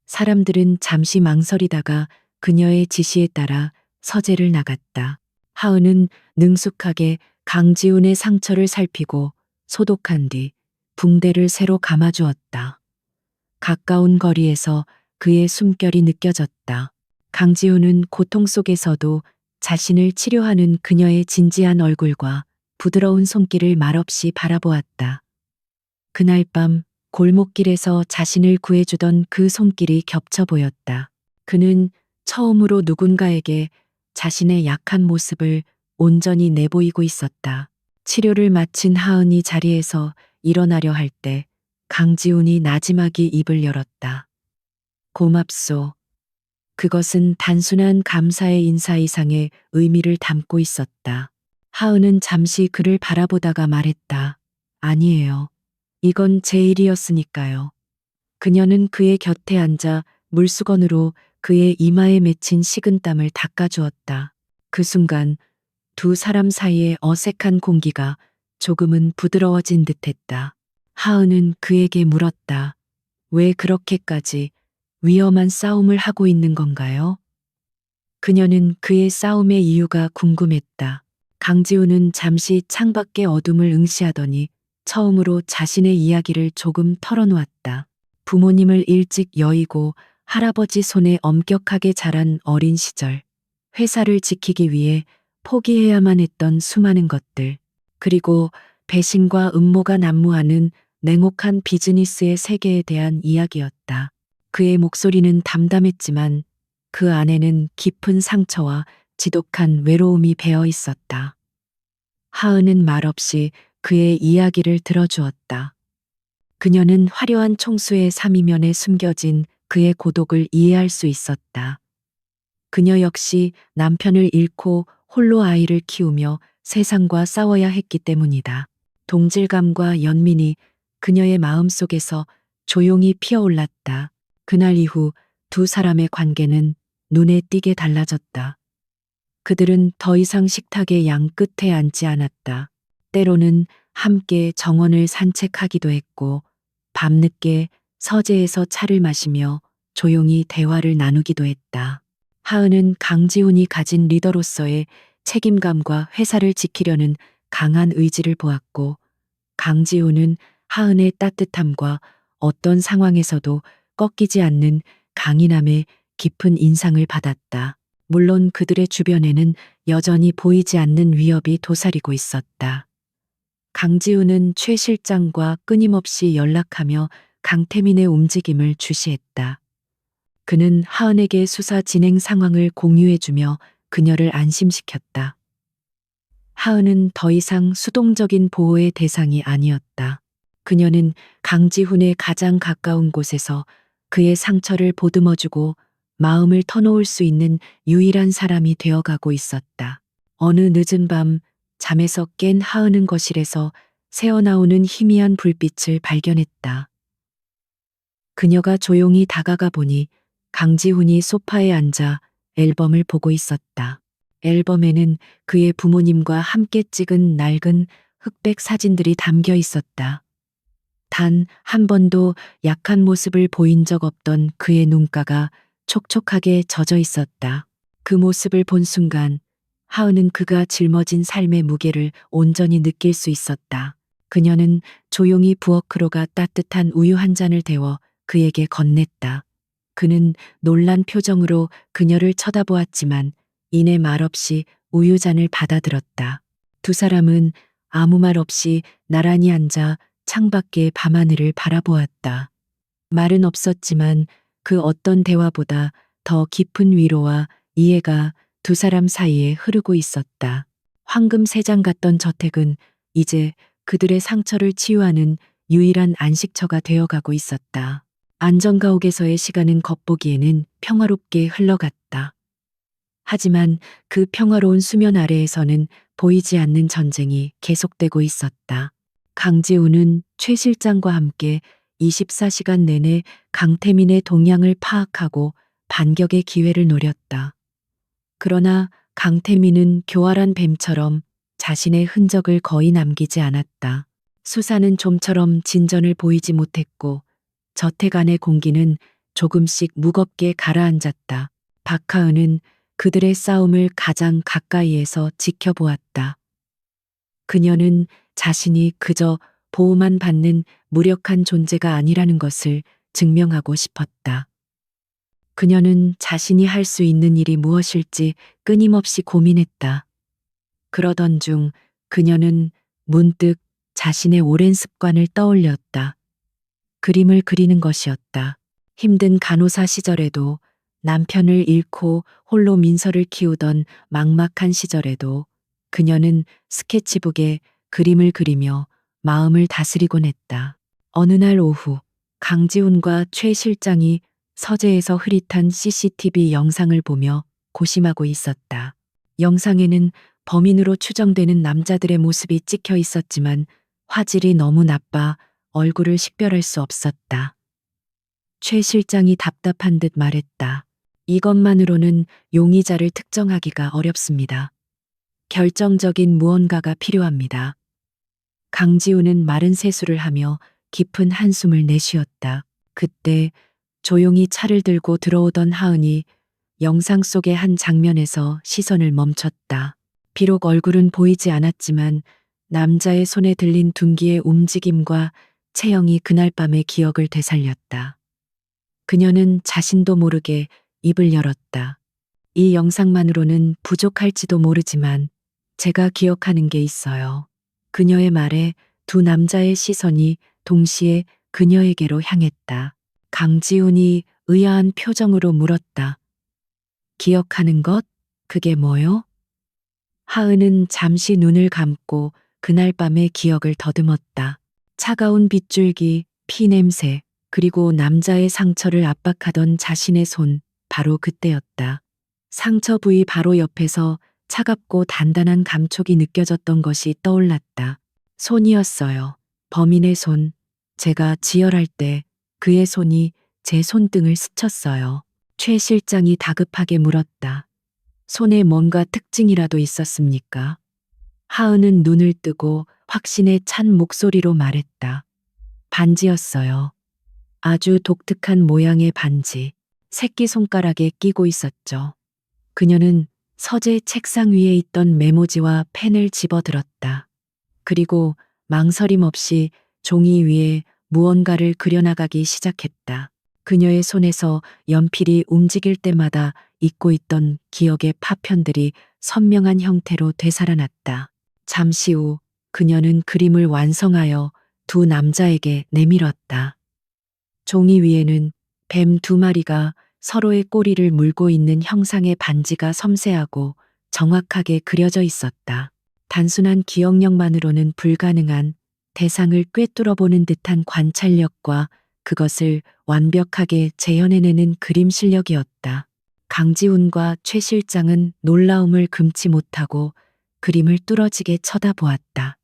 사람들은 잠시 망설이다가 그녀의 지시에 따라 서재를 나갔다. 하은은 능숙하게 강지훈의 상처를 살피고 소독한 뒤 붕대를 새로 감아주었다. 가까운 거리에서 그의 숨결이 느껴졌다. 강지훈은 고통 속에서도 자신을 치료하는 그녀의 진지한 얼굴과 부드러운 손길을 말없이 바라보았다. 그날 밤 골목길에서 자신을 구해주던 그 손길이 겹쳐 보였다. 그는 처음으로 누군가에게 자신의 약한 모습을 온전히 내보이고 있었다. 치료를 마친 하은이 자리에서 일어나려 할 때 강지훈이 나지막이 입을 열었다. 고맙소. 그것은 단순한 감사의 인사 이상의 의미를 담고 있었다. 하은은 잠시 그를 바라보다가 말했다. 아니에요. 이건 제 일이었으니까요. 그녀는 그의 곁에 앉아 물수건으로 그의 이마에 맺힌 식은땀을 닦아주었다. 그 순간 두 사람 사이의 어색한 공기가 조금은 부드러워진 듯했다. 하은은 그에게 물었다. 왜 그렇게까지 위험한 싸움을 하고 있는 건가요? 그녀는 그의 싸움의 이유가 궁금했다. 강지훈은 잠시 창밖의 어둠을 응시하더니 처음으로 자신의 이야기를 조금 털어놓았다. 부모님을 일찍 여의고 할아버지 손에 엄격하게 자란 어린 시절, 회사를 지키기 위해 포기해야만 했던 수많은 것들, 그리고 배신과 음모가 난무하는 냉혹한 비즈니스의 세계에 대한 이야기였다. 그의 목소리는 담담했지만 그 안에는 깊은 상처와 지독한 외로움이 배어 있었다. 하은은 말없이 그의 이야기를 들어주었다. 그녀는 화려한 총수의 삼이면에 숨겨진 그의 고독을 이해할 수 있었다. 그녀 역시 남편을 잃고 홀로 아이를 키우며 세상과 싸워야 했기 때문이다. 동질감과 연민이 그녀의 마음속에서 조용히 피어올랐다. 그날 이후 두 사람의 관계는 눈에 띄게 달라졌다. 그들은 더 이상 식탁의 양 끝에 앉지 않았다. 때로는 함께 정원을 산책하기도 했고, 밤늦게 서재에서 차를 마시며 조용히 대화를 나누기도 했다. 하은은 강지훈이 가진 리더로서의 책임감과 회사를 지키려는 강한 의지를 보았고, 강지훈은 하은의 따뜻함과 어떤 상황에서도 꺾이지 않는 강인함의 깊은 인상을 받았다. 물론 그들의 주변에는 여전히 보이지 않는 위협이 도사리고 있었다. 강지훈은 최 실장과 끊임없이 연락하며 강태민의 움직임을 주시했다. 그는 하은에게 수사 진행 상황을 공유해주며 그녀를 안심시켰다. 하은은 더 이상 수동적인 보호의 대상이 아니었다. 그녀는 강지훈의 가장 가까운 곳에서 그의 상처를 보듬어주고 마음을 터놓을 수 있는 유일한 사람이 되어가고 있었다. 어느 늦은 밤 잠에서 깬 하은은 거실에서 새어나오는 희미한 불빛을 발견했다. 그녀가 조용히 다가가 보니 강지훈이 소파에 앉아 앨범을 보고 있었다. 앨범에는 그의 부모님과 함께 찍은 낡은 흑백 사진들이 담겨 있었다. 단 한 번도 약한 모습을 보인 적 없던 그의 눈가가 촉촉하게 젖어 있었다. 그 모습을 본 순간 하은은 그가 짊어진 삶의 무게를 온전히 느낄 수 있었다. 그녀는 조용히 부엌으로 가 따뜻한 우유 한 잔을 데워 그에게 건넸다. 그는 놀란 표정으로 그녀를 쳐다보았지만 이내 말없이 우유잔을 받아들었다. 두 사람은 아무 말 없이 나란히 앉아 창밖의 밤하늘을 바라보았다. 말은 없었지만 그 어떤 대화보다 더 깊은 위로와 이해가 두 사람 사이에 흐르고 있었다. 황금 세장 같던 저택은 이제 그들의 상처를 치유하는 유일한 안식처가 되어가고 있었다. 안정가옥에서의 시간은 겉보기에는 평화롭게 흘러갔다. 하지만 그 평화로운 수면 아래에서는 보이지 않는 전쟁이 계속되고 있었다. 강지훈은 최 실장과 함께 24시간 내내 강태민의 동향을 파악하고 반격의 기회를 노렸다. 그러나 강태민은 교활한 뱀처럼 자신의 흔적을 거의 남기지 않았다. 수사는 좀처럼 진전을 보이지 못했고 저택 안의 공기는 조금씩 무겁게 가라앉았다. 박하은은 그들의 싸움을 가장 가까이에서 지켜보았다. 그녀는 자신이 그저 보호만 받는 무력한 존재가 아니라는 것을 증명하고 싶었다. 그녀는 자신이 할 수 있는 일이 무엇일지 끊임없이 고민했다. 그러던 중 그녀는 문득 자신의 오랜 습관을 떠올렸다. 그림을 그리는 것이었다. 힘든 간호사 시절에도, 남편을 잃고 홀로 민서를 키우던 막막한 시절에도 그녀는 스케치북에 그림을 그리며 마음을 다스리곤 했다. 어느 날 오후 강지훈과 최 실장이 서재에서 흐릿한 CCTV 영상을 보며 고심하고 있었다. 영상에는 범인으로 추정되는 남자들의 모습이 찍혀 있었지만 화질이 너무 나빠 얼굴을 식별할 수 없었다. 최 실장이 답답한 듯 말했다. 이것만으로는 용의자를 특정하기가 어렵습니다. 결정적인 무언가가 필요합니다. 강지훈은 마른 세수를 하며 깊은 한숨을 내쉬었다. 그때 조용히 차를 들고 들어오던 하은이 영상 속의 한 장면에서 시선을 멈췄다. 비록 얼굴은 보이지 않았지만 남자의 손에 들린 둔기의 움직임과 체형이 그날 밤의 기억을 되살렸다. 그녀는 자신도 모르게 입을 열었다. 이 영상만으로는 부족할지도 모르지만 제가 기억하는 게 있어요. 그녀의 말에 두 남자의 시선이 동시에 그녀에게로 향했다. 강지훈이 의아한 표정으로 물었다. 기억하는 것? 그게 뭐요? 하은은 잠시 눈을 감고 그날 밤의 기억을 더듬었다. 차가운 빗줄기, 피 냄새, 그리고 남자의 상처를 압박하던 자신의 손, 바로 그때였다. 상처 부위 바로 옆에서 차갑고 단단한 감촉이 느껴졌던 것이 떠올랐다. 손이었어요. 범인의 손. 제가 지혈할 때 그의 손이 제 손등을 스쳤어요. 최 실장이 다급하게 물었다. 손에 뭔가 특징이라도 있었습니까? 하은은 눈을 뜨고 확신에 찬 목소리로 말했다. 반지였어요. 아주 독특한 모양의 반지. 새끼손가락에 끼고 있었죠. 그녀는 서재 책상 위에 있던 메모지와 펜을 집어들었다. 그리고 망설임 없이 종이 위에 무언가를 그려나가기 시작했다. 그녀의 손에서 연필이 움직일 때마다 잊고 있던 기억의 파편들이 선명한 형태로 되살아났다. 잠시 후 그녀는 그림을 완성하여 두 남자에게 내밀었다. 종이 위에는 뱀 두 마리가 서로의 꼬리를 물고 있는 형상의 반지가 섬세하고 정확하게 그려져 있었다. 단순한 기억력만으로는 불가능한 대상을 꿰뚫어보는 듯한 관찰력과 그것을 완벽하게 재현해내는 그림 실력이었다. 강지훈과 최 실장은 놀라움을 금치 못하고 그림을 뚫어지게 쳐다보았다.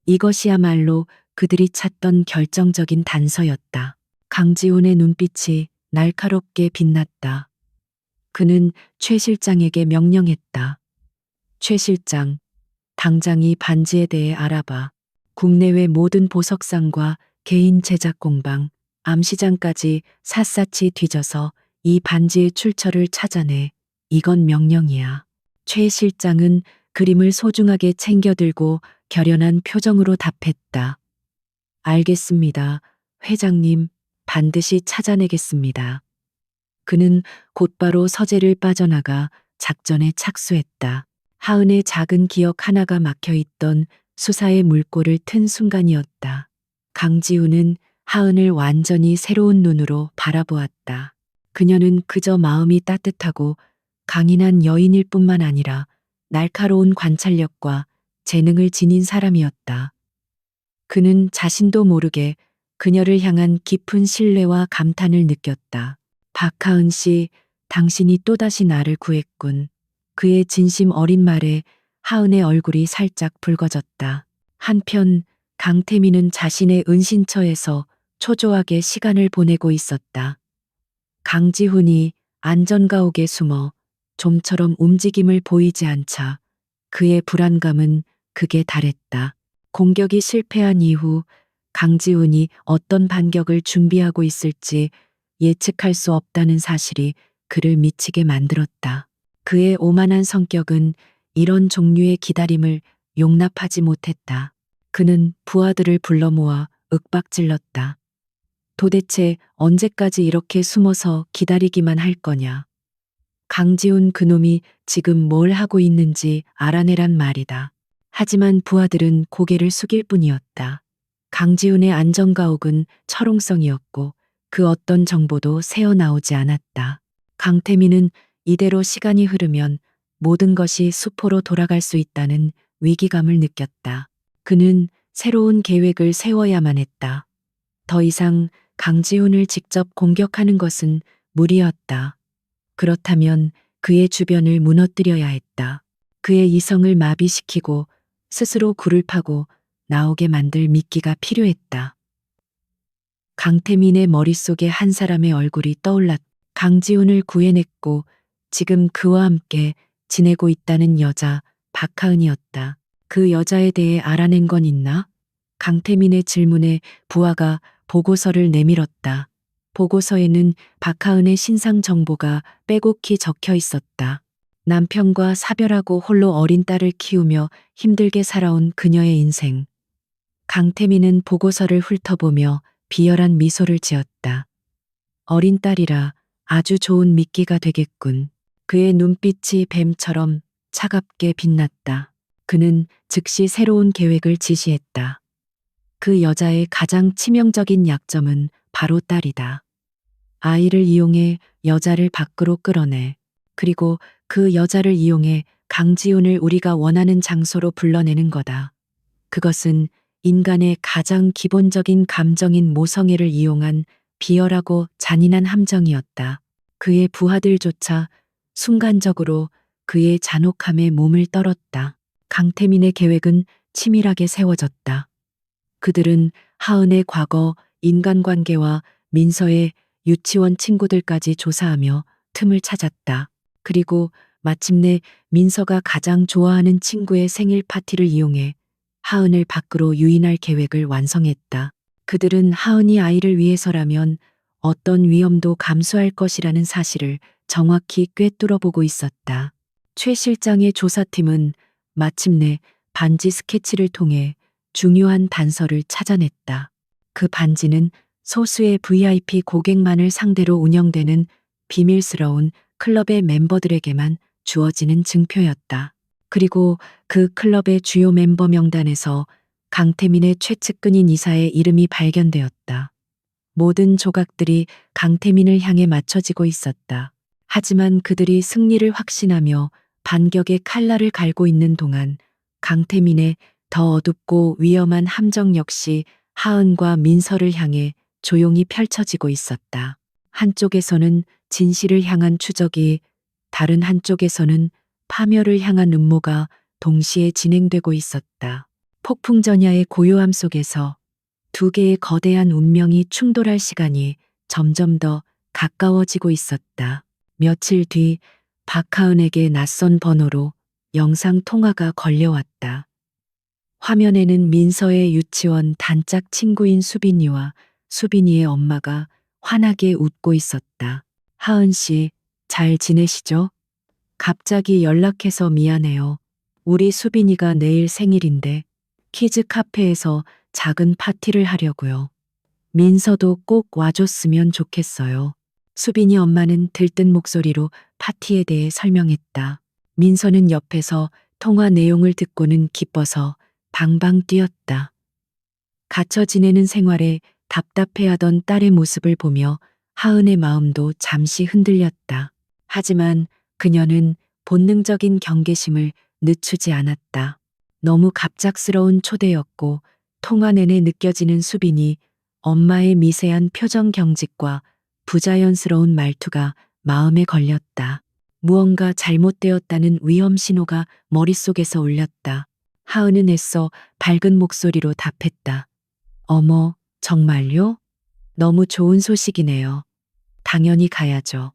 이것이야말로 그들이 찾던 결정적인 단서였다. 강지훈의 눈빛이 날카롭게 빛났다. 그는 최 실장에게 명령했다. 최 실장, 당장 이 반지에 대해 알아봐. 국내외 모든 보석상과 개인 제작 공방, 암시장까지 샅샅이 뒤져서 이 반지의 출처를 찾아내. 이건 명령이야. 최 실장은 그림을 소중하게 챙겨들고 결연한 표정으로 답했다. 알겠습니다. 회장님, 반드시 찾아내겠습니다. 그는 곧바로 서재를 빠져나가 작전에 착수했다. 하은의 작은 기억 하나가 막혀 있던 수사의 물꼬를 튼 순간이었다. 강지훈은 하은을 완전히 새로운 눈으로 바라보았다. 그녀는 그저 마음이 따뜻하고 강인한 여인일 뿐만 아니라 날카로운 관찰력과 재능을 지닌 사람이었다. 그는 자신도 모르게 그녀를 향한 깊은 신뢰와 감탄을 느꼈다. 박하은 씨, 당신이 또다시 나를 구했군. 그의 진심 어린 말에 하은의 얼굴이 살짝 붉어졌다. 한편 강태민은 자신의 은신처에서 초조하게 시간을 보내고 있었다. 강지훈이 안전가옥에 숨어 좀처럼 움직임을 보이지 않자 그의 불안감은 극에 달했다. 공격이 실패한 이후 강지훈이 어떤 반격을 준비하고 있을지 예측할 수 없다는 사실이 그를 미치게 만들었다. 그의 오만한 성격은 이런 종류의 기다림을 용납하지 못했다. 그는 부하들을 불러 모아 윽박질렀다. 도대체 언제까지 이렇게 숨어서 기다리기만 할 거냐. 강지훈 그놈이 지금 뭘 하고 있는지 알아내란 말이다. 하지만 부하들은 고개를 숙일 뿐이었다. 강지훈의 안전가옥은 철옹성이었고 그 어떤 정보도 새어나오지 않았다. 강태민은 이대로 시간이 흐르면 모든 것이 수포로 돌아갈 수 있다는 위기감을 느꼈다. 그는 새로운 계획을 세워야만 했다. 더 이상 강지훈을 직접 공격하는 것은 무리였다. 그렇다면 그의 주변을 무너뜨려야 했다. 그의 이성을 마비시키고 스스로 굴을 파고 나오게 만들 미끼가 필요했다. 강태민의 머릿속에 한 사람의 얼굴이 떠올랐다. 강지훈을 구해냈고 지금 그와 함께 지내고 있다는 여자 박하은이었다. 그 여자에 대해 알아낸 건 있나? 강태민의 질문에 부하가 보고서를 내밀었다. 보고서에는 박하은의 신상 정보가 빼곡히 적혀 있었다. 남편과 사별하고 홀로 어린 딸을 키우며 힘들게 살아온 그녀의 인생. 강태민은 보고서를 훑어보며 비열한 미소를 지었다. 어린 딸이라 아주 좋은 미끼가 되겠군. 그의 눈빛이 뱀처럼 차갑게 빛났다. 그는 즉시 새로운 계획을 지시했다. 그 여자의 가장 치명적인 약점은 바로 딸이다. 아이를 이용해 여자를 밖으로 끌어내. 그리고 그 여자를 이용해 강지훈을 우리가 원하는 장소로 불러내는 거다. 그것은 인간의 가장 기본적인 감정인 모성애를 이용한 비열하고 잔인한 함정이었다. 그의 부하들조차 순간적으로 그의 잔혹함에 몸을 떨었다. 강태민의 계획은 치밀하게 세워졌다. 그들은 하은의 과거, 인간관계와 민서의 유치원 친구들까지 조사하며 틈을 찾았다. 그리고 마침내 민서가 가장 좋아하는 친구의 생일 파티를 이용해 하은을 밖으로 유인할 계획을 완성했다. 그들은 하은이 아이를 위해서라면 어떤 위험도 감수할 것이라는 사실을 정확히 꿰뚫어보고 있었다. 최 실장의 조사팀은 마침내 반지 스케치를 통해 중요한 단서를 찾아냈다. 그 반지는 소수의 VIP 고객만을 상대로 운영되는 비밀스러운 클럽의 멤버들에게만 주어지는 증표였다. 그리고 그 클럽의 주요 멤버 명단에서 강태민의 최측근인 이사의 이름이 발견되었다. 모든 조각들이 강태민을 향해 맞춰지고 있었다. 하지만 그들이 승리를 확신하며 반격의 칼날을 갈고 있는 동안 강태민의 더 어둡고 위험한 함정 역시 하은과 민서를 향해 조용히 펼쳐지고 있었다. 한쪽에서는 진실을 향한 추적이, 다른 한쪽에서는 파멸을 향한 음모가 동시에 진행되고 있었다. 폭풍전야의 고요함 속에서 두 개의 거대한 운명이 충돌할 시간이 점점 더 가까워지고 있었다. 며칠 뒤 박하은에게 낯선 번호로 영상 통화가 걸려왔다. 화면에는 민서의 유치원 단짝 친구인 수빈이와 수빈이의 엄마가 환하게 웃고 있었다. 하은 씨, 잘 지내시죠? 갑자기 연락해서 미안해요. 우리 수빈이가 내일 생일인데 키즈 카페에서 작은 파티를 하려고요. 민서도 꼭 와줬으면 좋겠어요. 수빈이 엄마는 들뜬 목소리로 파티에 대해 설명했다. 민서는 옆에서 통화 내용을 듣고는 기뻐서 방방 뛰었다. 갇혀 지내는 생활에 답답해하던 딸의 모습을 보며 하은의 마음도 잠시 흔들렸다. 하지만 그녀는 본능적인 경계심을 늦추지 않았다. 너무 갑작스러운 초대였고 통화 내내 느껴지는 수빈이 엄마의 미세한 표정 경직과 부자연스러운 말투가 마음에 걸렸다. 무언가 잘못되었다는 위험 신호가 머릿속에서 울렸다. 하은은 애써 밝은 목소리로 답했다. 어머, 정말요? 너무 좋은 소식이네요. 당연히 가야죠.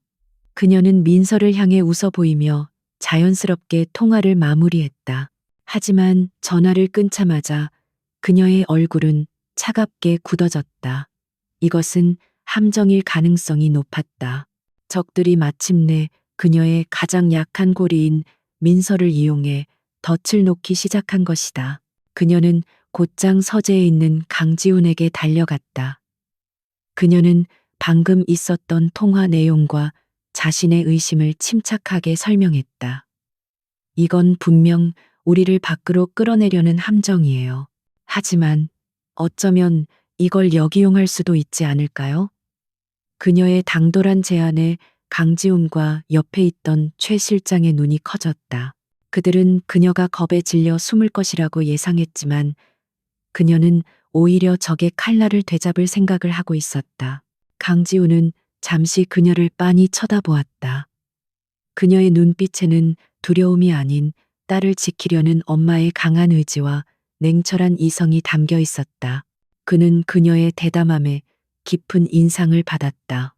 그녀는 민서를 향해 웃어 보이며 자연스럽게 통화를 마무리했다. 하지만 전화를 끊자마자 그녀의 얼굴은 차갑게 굳어졌다. 이것은 함정일 가능성이 높았다. 적들이 마침내 그녀의 가장 약한 고리인 민서를 이용해 덫을 놓기 시작한 것이다. 그녀는 곧장 서재에 있는 강지훈에게 달려갔다. 그녀는 방금 있었던 통화 내용과 자신의 의심을 침착하게 설명했다. 이건 분명 우리를 밖으로 끌어내려는 함정이에요. 하지만 어쩌면 이걸 역이용할 수도 있지 않을까요? 그녀의 당돌한 제안에 강지훈과 옆에 있던 최 실장의 눈이 커졌다. 그들은 그녀가 겁에 질려 숨을 것이라고 예상했지만 그녀는 오히려 적의 칼날을 되잡을 생각을 하고 있었다. 강지훈은 잠시 그녀를 빤히 쳐다보았다. 그녀의 눈빛에는 두려움이 아닌 딸을 지키려는 엄마의 강한 의지와 냉철한 이성이 담겨 있었다. 그는 그녀의 대담함에 깊은 인상을 받았다.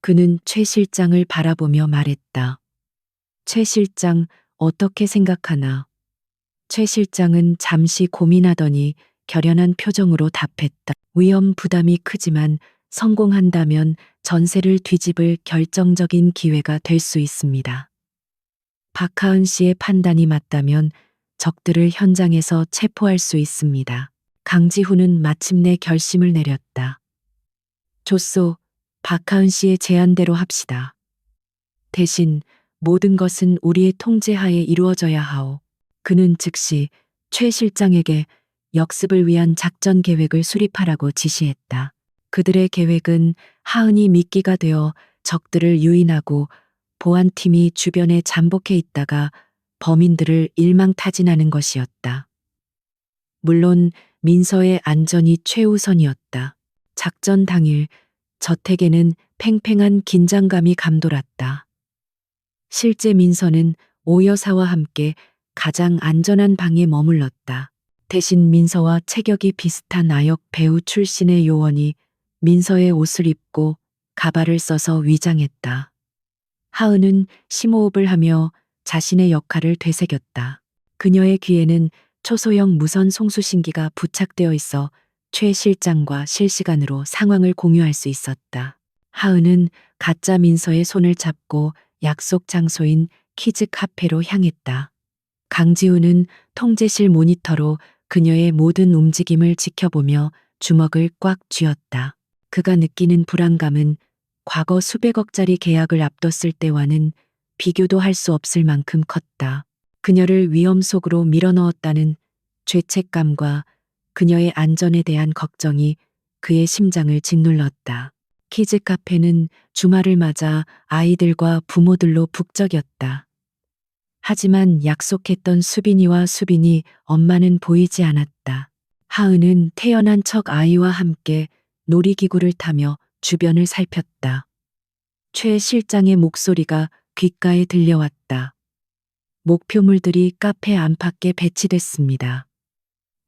그는 최 실장을 바라보며 말했다. 최 실장, 어떻게 생각하나? 최 실장은 잠시 고민하더니 결연한 표정으로 답했다. 위험 부담이 크지만 성공한다면 전세를 뒤집을 결정적인 기회가 될 수 있습니다. 박하은 씨의 판단이 맞다면 적들을 현장에서 체포할 수 있습니다. 강지훈은 마침내 결심을 내렸다. 좋소, 박하은 씨의 제안대로 합시다. 대신 모든 것은 우리의 통제하에 이루어져야 하오. 그는 즉시 최 실장에게 역습을 위한 작전 계획을 수립하라고 지시했다. 그들의 계획은 하은이 미끼가 되어 적들을 유인하고 보안팀이 주변에 잠복해 있다가 범인들을 일망타진하는 것이었다. 물론 민서의 안전이 최우선이었다. 작전 당일 저택에는 팽팽한 긴장감이 감돌았다. 실제 민서는 오 여사와 함께 가장 안전한 방에 머물렀다. 대신 민서와 체격이 비슷한 아역 배우 출신의 요원이 민서의 옷을 입고 가발을 써서 위장했다. 하은은 심호흡을 하며 자신의 역할을 되새겼다. 그녀의 귀에는 초소형 무선 송수신기가 부착되어 있어 최 실장과 실시간으로 상황을 공유할 수 있었다. 하은은 가짜 민서의 손을 잡고 약속 장소인 키즈 카페로 향했다. 강지훈은 통제실 모니터로 그녀의 모든 움직임을 지켜보며 주먹을 꽉 쥐었다. 그가 느끼는 불안감은 과거 수백억짜리 계약을 앞뒀을 때와는 비교도 할 수 없을 만큼 컸다. 그녀를 위험 속으로 밀어넣었다는 죄책감과 그녀의 안전에 대한 걱정이 그의 심장을 짓눌렀다. 키즈 카페는 주말을 맞아 아이들과 부모들로 북적였다. 하지만 약속했던 수빈이와 수빈이 엄마는 보이지 않았다. 하은은 태어난 척 아이와 함께 놀이기구를 타며 주변을 살폈다. 최 실장의 목소리가 귓가에 들려왔다. 목표물들이 카페 안팎에 배치됐습니다.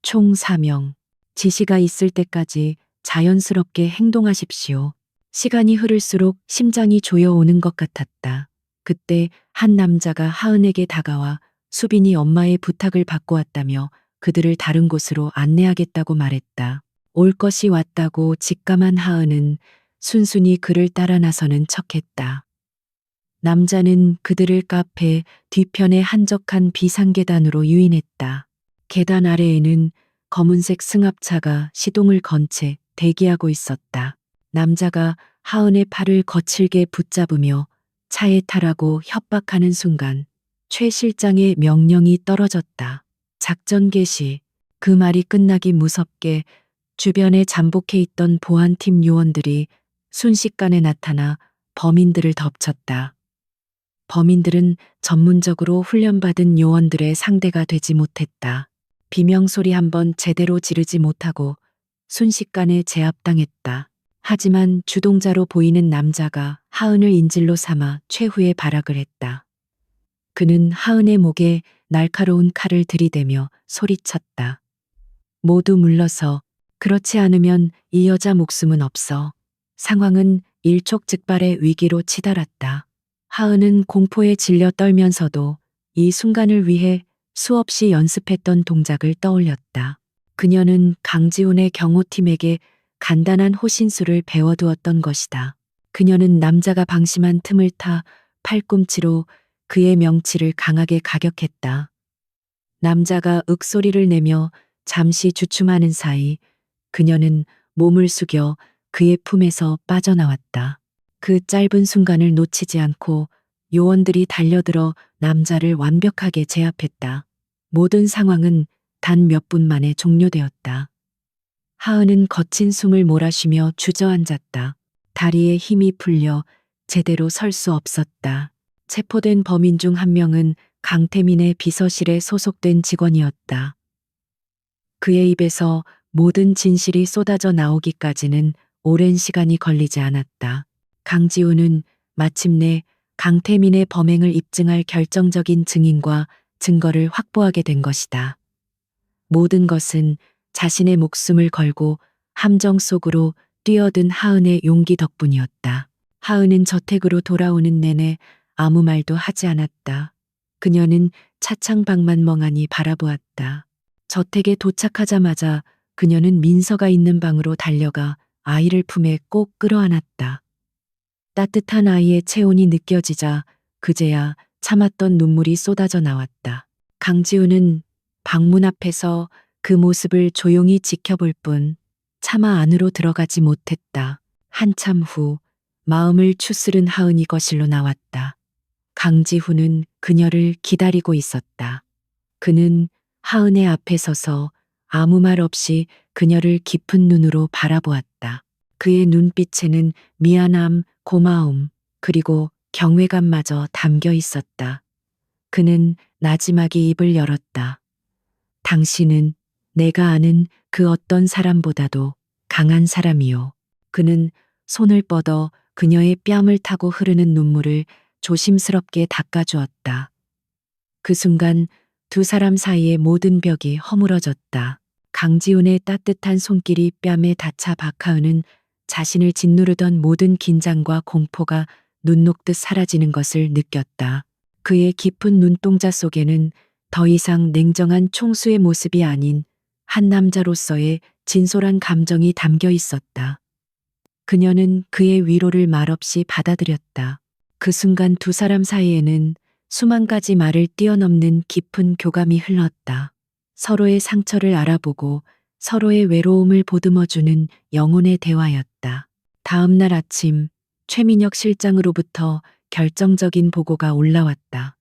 총 4명. 지시가 있을 때까지 자연스럽게 행동하십시오. 시간이 흐를수록 심장이 조여오는 것 같았다. 그때 한 남자가 하은에게 다가와 수빈이 엄마의 부탁을 받고 왔다며 그들을 다른 곳으로 안내하겠다고 말했다. 올 것이 왔다고 직감한 하은은 순순히 그를 따라 나서는 척했다. 남자는 그들을 카페 뒤편의 한적한 비상계단으로 유인했다. 계단 아래에는 검은색 승합차가 시동을 건 채 대기하고 있었다. 남자가 하은의 팔을 거칠게 붙잡으며 차에 타라고 협박하는 순간 최 실장의 명령이 떨어졌다. 작전 개시. 그 말이 끝나기 무섭게 주변에 잠복해 있던 보안팀 요원들이 순식간에 나타나 범인들을 덮쳤다. 범인들은 전문적으로 훈련받은 요원들의 상대가 되지 못했다. 비명소리 한번 제대로 지르지 못하고 순식간에 제압당했다. 하지만 주동자로 보이는 남자가 하은을 인질로 삼아 최후의 발악을 했다. 그는 하은의 목에 날카로운 칼을 들이대며 소리쳤다. 모두 물러서. 그렇지 않으면 이 여자 목숨은 없어. 상황은 일촉즉발의 위기로 치달았다. 하은은 공포에 질려 떨면서도 이 순간을 위해 수없이 연습했던 동작을 떠올렸다. 그녀는 강지훈의 경호팀에게 간단한 호신술을 배워두었던 것이다. 그녀는 남자가 방심한 틈을 타 팔꿈치로 그의 명치를 강하게 가격했다. 남자가 윽소리를 내며 잠시 주춤하는 사이 그녀는 몸을 숙여 그의 품에서 빠져나왔다. 그 짧은 순간을 놓치지 않고 요원들이 달려들어 남자를 완벽하게 제압했다. 모든 상황은 단 몇 분 만에 종료되었다. 하은은 거친 숨을 몰아쉬며 주저앉았다. 다리에 힘이 풀려 제대로 설 수 없었다. 체포된 범인 중 한 명은 강태민의 비서실에 소속된 직원이었다. 그의 입에서 모든 진실이 쏟아져 나오기까지는 오랜 시간이 걸리지 않았다. 강지우는 마침내 강태민의 범행을 입증할 결정적인 증인과 증거를 확보하게 된 것이다. 모든 것은 자신의 목숨을 걸고 함정 속으로 뛰어든 하은의 용기 덕분이었다. 하은은 저택으로 돌아오는 내내 아무 말도 하지 않았다. 그녀는 차창 밖만 멍하니 바라보았다. 저택에 도착하자마자 그녀는 민서가 있는 방으로 달려가 아이를 품에 꼭 끌어안았다. 따뜻한 아이의 체온이 느껴지자 그제야 참았던 눈물이 쏟아져 나왔다. 강지우는 방문 앞에서 그 모습을 조용히 지켜볼 뿐 차마 안으로 들어가지 못했다. 한참 후 마음을 추스른 하은이 거실로 나왔다. 강지훈은 그녀를 기다리고 있었다. 그는 하은의 앞에 서서 아무 말 없이 그녀를 깊은 눈으로 바라보았다. 그의 눈빛에는 미안함, 고마움, 그리고 경외감마저 담겨 있었다. 그는 나지막이 입을 열었다. 당신은 내가 아는 그 어떤 사람보다도 강한 사람이요. 그는 손을 뻗어 그녀의 뺨을 타고 흐르는 눈물을 조심스럽게 닦아주었다. 그 순간 두 사람 사이의 모든 벽이 허물어졌다. 강지훈의 따뜻한 손길이 뺨에 닿자 박하은은 자신을 짓누르던 모든 긴장과 공포가 눈 녹듯 사라지는 것을 느꼈다. 그의 깊은 눈동자 속에는 더 이상 냉정한 총수의 모습이 아닌 한 남자로서의 진솔한 감정이 담겨 있었다. 그녀는 그의 위로를 말없이 받아들였다. 그 순간 두 사람 사이에는 수만 가지 말을 뛰어넘는 깊은 교감이 흘렀다. 서로의 상처를 알아보고 서로의 외로움을 보듬어주는 영혼의 대화였다. 다음 날 아침 최민혁 실장으로부터 결정적인 보고가 올라왔다.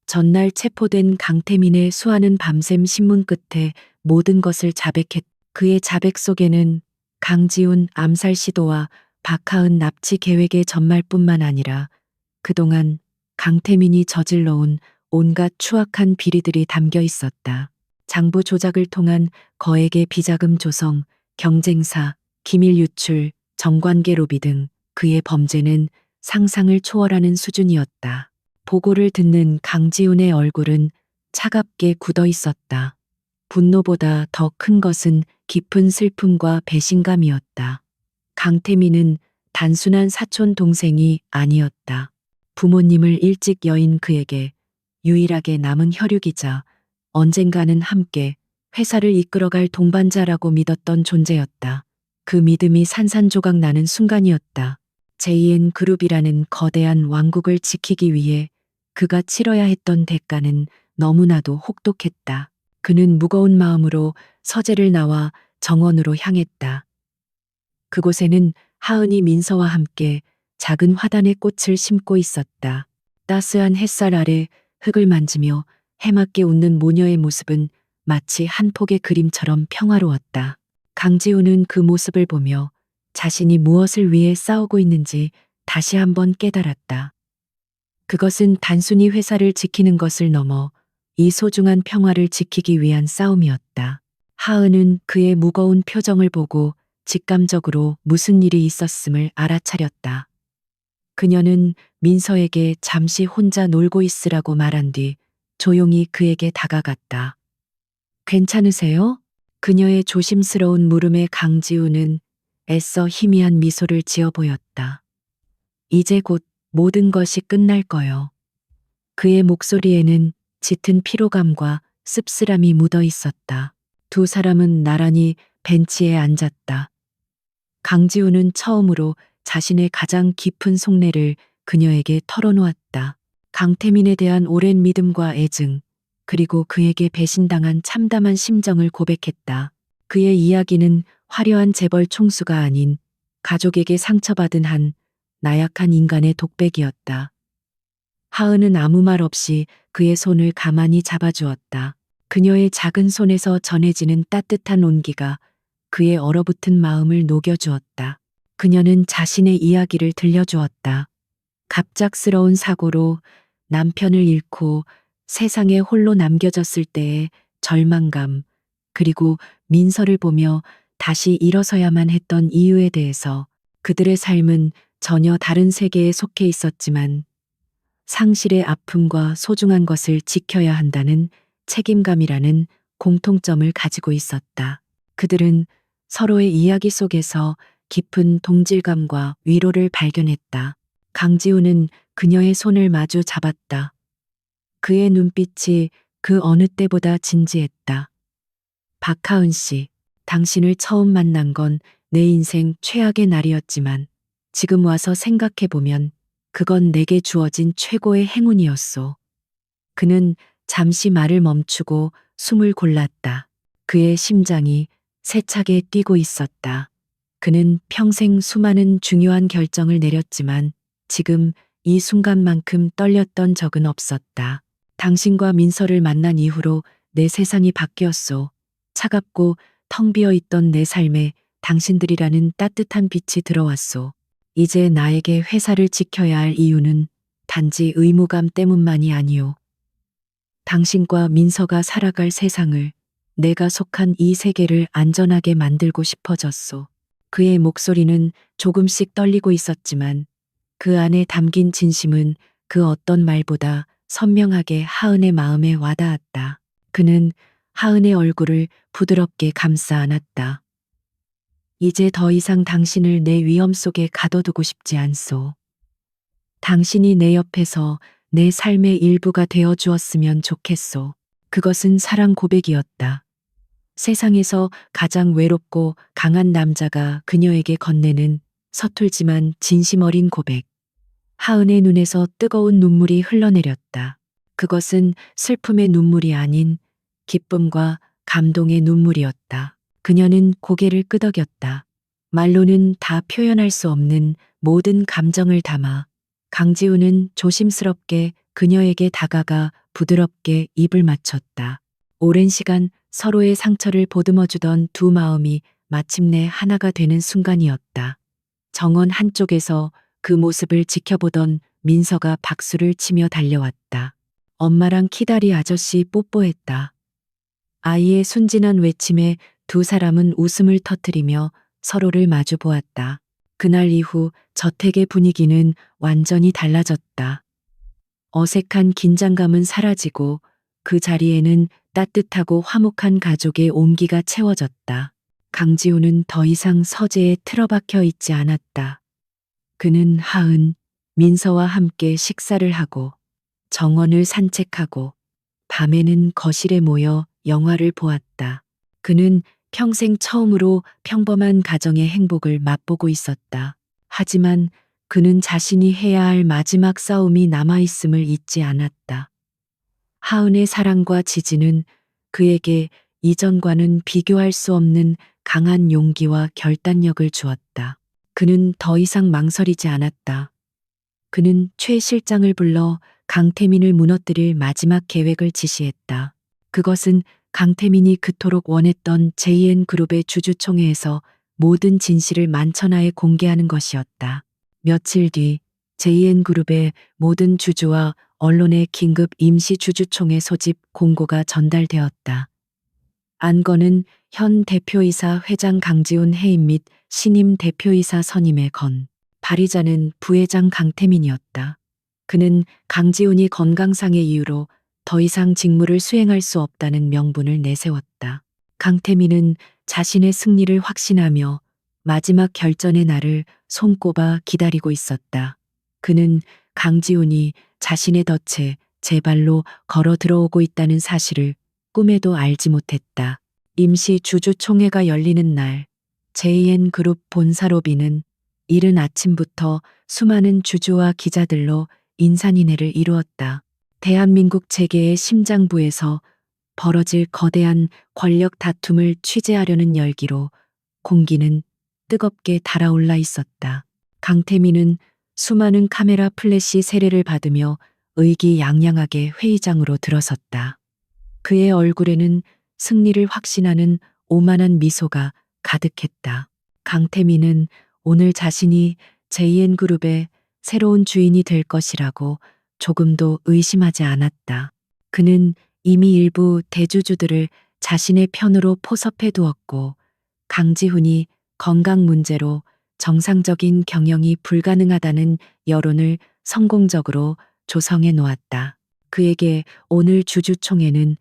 전날 체포된 강태민의 수하는 밤샘 신문 끝에 모든 것을 자백했. 그의 자백 속에는 강지훈 암살 시도와 박하은 납치 계획의 전말뿐만 아니라 그동안 강태민이 저질러온 온갖 추악한 비리들이 담겨 있었다. 장부 조작을 통한 거액의 비자금 조성, 경쟁사, 기밀 유출, 정관계 로비 등 그의 범죄는 상상을 초월하는 수준이었다. 보고를 듣는 강지훈의 얼굴은 차갑게 굳어 있었다. 분노보다 더 큰 것은 깊은 슬픔과 배신감이었다. 강태민은 단순한 사촌 동생이 아니었다. 부모님을 일찍 여인 그에게 유일하게 남은 혈육이자 언젠가는 함께 회사를 이끌어갈 동반자라고 믿었던 존재였다. 그 믿음이 산산조각 나는 순간이었다. JN 그룹이라는 거대한 왕국을 지키기 위해 그가 치러야 했던 대가는 너무나도 혹독했다. 그는 무거운 마음으로 서재를 나와 정원으로 향했다. 그곳에는 하은이 민서와 함께 작은 화단에 꽃을 심고 있었다. 따스한 햇살 아래 흙을 만지며 해맑게 웃는 모녀의 모습은 마치 한 폭의 그림처럼 평화로웠다. 강지우는 그 모습을 보며 자신이 무엇을 위해 싸우고 있는지 다시 한번 깨달았다. 그것은 단순히 회사를 지키는 것을 넘어 이 소중한 평화를 지키기 위한 싸움이었다. 하은은 그의 무거운 표정을 보고 직감적으로 무슨 일이 있었음을 알아차렸다. 그녀는 민서에게 잠시 혼자 놀고 있으라고 말한 뒤 조용히 그에게 다가갔다. 괜찮으세요? 그녀의 조심스러운 물음에 강지우는 애써 희미한 미소를 지어 보였다. 이제 곧 모든 것이 끝날 거요. 그의 목소리에는 짙은 피로감과 씁쓸함이 묻어 있었다. 두 사람은 나란히 벤치에 앉았다. 강지우는 처음으로 자신의 가장 깊은 속내를 그녀에게 털어놓았다. 강태민에 대한 오랜 믿음과 애증, 그리고 그에게 배신당한 참담한 심정을 고백했다. 그의 이야기는 화려한 재벌 총수가 아닌 가족에게 상처받은 한 나약한 인간의 독백이었다. 하은은 아무 말 없이 그의 손을 가만히 잡아주었다. 그녀의 작은 손에서 전해지는 따뜻한 온기가 그의 얼어붙은 마음을 녹여주었다. 그녀는 자신의 이야기를 들려주었다. 갑작스러운 사고로 남편을 잃고 세상에 홀로 남겨졌을 때의 절망감, 그리고 민서를 보며 다시 일어서야만 했던 이유에 대해서. 그들의 삶은 전혀 다른 세계에 속해 있었지만 상실의 아픔과 소중한 것을 지켜야 한다는 책임감이라는 공통점을 가지고 있었다. 그들은 서로의 이야기 속에서 깊은 동질감과 위로를 발견했다. 강지우는 그녀의 손을 마주 잡았다. 그의 눈빛이 그 어느 때보다 진지했다. 박하은 씨, 당신을 처음 만난 건 내 인생 최악의 날이었지만 지금 와서 생각해보면 그건 내게 주어진 최고의 행운이었소. 그는 잠시 말을 멈추고 숨을 골랐다. 그의 심장이 세차게 뛰고 있었다. 그는 평생 수많은 중요한 결정을 내렸지만 지금 이 순간만큼 떨렸던 적은 없었다. 당신과 민서를 만난 이후로 내 세상이 바뀌었소. 차갑고 텅 비어 있던 내 삶에 당신들이라는 따뜻한 빛이 들어왔소. 이제 나에게 회사를 지켜야 할 이유는 단지 의무감 때문만이 아니오. 당신과 민서가 살아갈 세상을, 내가 속한 이 세계를 안전하게 만들고 싶어졌소. 그의 목소리는 조금씩 떨리고 있었지만 그 안에 담긴 진심은 그 어떤 말보다 선명하게 하은의 마음에 와닿았다. 그는 하은의 얼굴을 부드럽게 감싸 안았다. 이제 더 이상 당신을 내 위험 속에 가둬두고 싶지 않소. 당신이 내 옆에서 내 삶의 일부가 되어 주었으면 좋겠소. 그것은 사랑 고백이었다. 세상에서 가장 외롭고 강한 남자가 그녀에게 건네는 서툴지만 진심 어린 고백. 하은의 눈에서 뜨거운 눈물이 흘러내렸다. 그것은 슬픔의 눈물이 아닌 기쁨과 감동의 눈물이었다. 그녀는 고개를 끄덕였다. 말로는 다 표현할 수 없는 모든 감정을 담아. 강지우는 조심스럽게 그녀에게 다가가 부드럽게 입을 맞췄다. 오랜 시간 서로의 상처를 보듬어주던 두 마음이 마침내 하나가 되는 순간이었다. 정원 한쪽에서 그 모습을 지켜보던 민서가 박수를 치며 달려왔다. 엄마랑 키다리 아저씨 뽀뽀했다. 아이의 순진한 외침에 두 사람은 웃음을 터뜨리며 서로를 마주 보았다. 그날 이후 저택의 분위기는 완전히 달라졌다. 어색한 긴장감은 사라지고 그 자리에는 따뜻하고 화목한 가족의 온기가 채워졌다. 강지우는 더 이상 서재에 틀어박혀 있지 않았다. 그는 하은, 민서와 함께 식사를 하고 정원을 산책하고 밤에는 거실에 모여 영화를 보았다. 그는 평생 처음으로 평범한 가정의 행복을 맛보고 있었다. 하지만 그는 자신이 해야 할 마지막 싸움이 남아있음을 잊지 않았다. 하은의 사랑과 지지는 그에게 이전과는 비교할 수 없는 강한 용기와 결단력을 주었다. 그는 더 이상 망설이지 않았다. 그는 최 실장을 불러 강태민을 무너뜨릴 마지막 계획을 지시했다. 그것은 강태민이 그토록 원했던 JN그룹의 주주총회에서 모든 진실을 만천하에 공개하는 것이었다. 며칠 뒤 JN그룹의 모든 주주와 언론에 긴급 임시 주주총회 소집 공고가 전달되었다. 안건은 현 대표이사 회장 강지훈 해임 및 신임 대표이사 선임의 건. 발의자는 부회장 강태민이었다. 그는 강지훈이 건강상의 이유로 더 이상 직무를 수행할 수 없다는 명분을 내세웠다. 강태민은 자신의 승리를 확신하며 마지막 결전의 날을 손꼽아 기다리고 있었다. 그는 강지훈이 자신의 덫에 제 발로 걸어 들어오고 있다는 사실을 꿈에도 알지 못했다. 임시 주주총회가 열리는 날, JN그룹 본사 로비는 이른 아침부터 수많은 주주와 기자들로 인산인해를 이루었다. 대한민국 재계의 심장부에서 벌어질 거대한 권력 다툼을 취재하려는 열기로 공기는 뜨겁게 달아올라 있었다. 강태민은 수많은 카메라 플래시 세례를 받으며 의기양양하게 회의장으로 들어섰다. 그의 얼굴에는 승리를 확신하는 오만한 미소가 가득했다. 강태민은 오늘 자신이 JN그룹의 새로운 주인이 될 것이라고 조금도 의심하지 않았다. 그는 이미 일부 대주주들을 자신의 편으로 포섭해 두었고 강지훈이 건강 문제로 정상적인 경영이 불가능하다는 여론을 성공적으로 조성해 놓았다. 그에게 오늘 주주총회는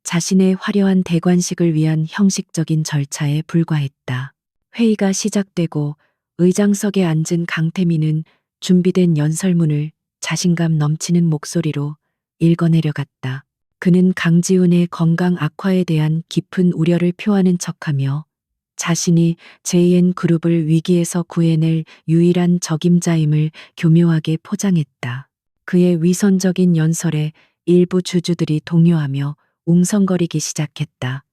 자신의 화려한 대관식을 위한 형식적인 절차에 불과했다. 회의가 시작되고 의장석에 앉은 강태민은 준비된 연설문을 자신감 넘치는 목소리로 읽어내려갔다. 그는 강지훈의 건강 악화에 대한 깊은 우려를 표하는 척하며 자신이 JN그룹을 위기에서 구해낼 유일한 적임자임을 교묘하게 포장했다. 그의 위선적인 연설에 일부 주주들이 동요하며 웅성거리기 시작했다.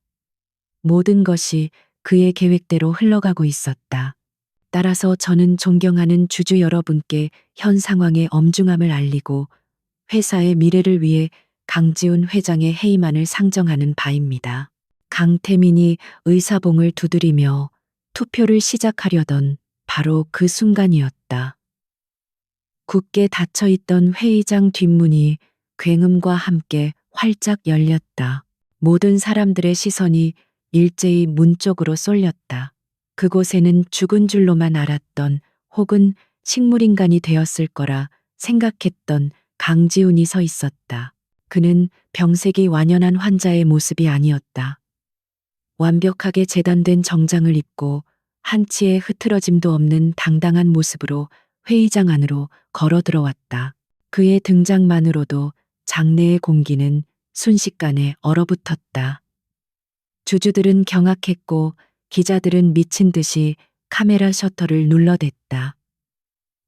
모든 것이 그의 계획대로 흘러가고 있었다. 따라서 저는 존경하는 주주 여러분께 현 상황의 엄중함을 알리고 회사의 미래를 위해 강지훈 회장의 해임안을 상정하는 바입니다. 강태민이 의사봉을 두드리며 투표를 시작하려던 바로 그 순간이었다. 굳게 닫혀있던 회의장 뒷문이 굉음과 함께 활짝 열렸다. 모든 사람들의 시선이 일제히 문 쪽으로 쏠렸다. 그곳에는 죽은 줄로만 알았던 혹은 식물인간이 되었을 거라 생각했던 강지훈이 서 있었다. 그는 병색이 완연한 환자의 모습이 아니었다. 완벽하게 재단된 정장을 입고 한치의 흐트러짐도 없는 당당한 모습으로 회의장 안으로 걸어 들어왔다. 그의 등장만으로도 장내의 공기는 순식간에 얼어붙었다. 주주들은 경악했고 기자들은 미친 듯이 카메라 셔터를 눌러댔다.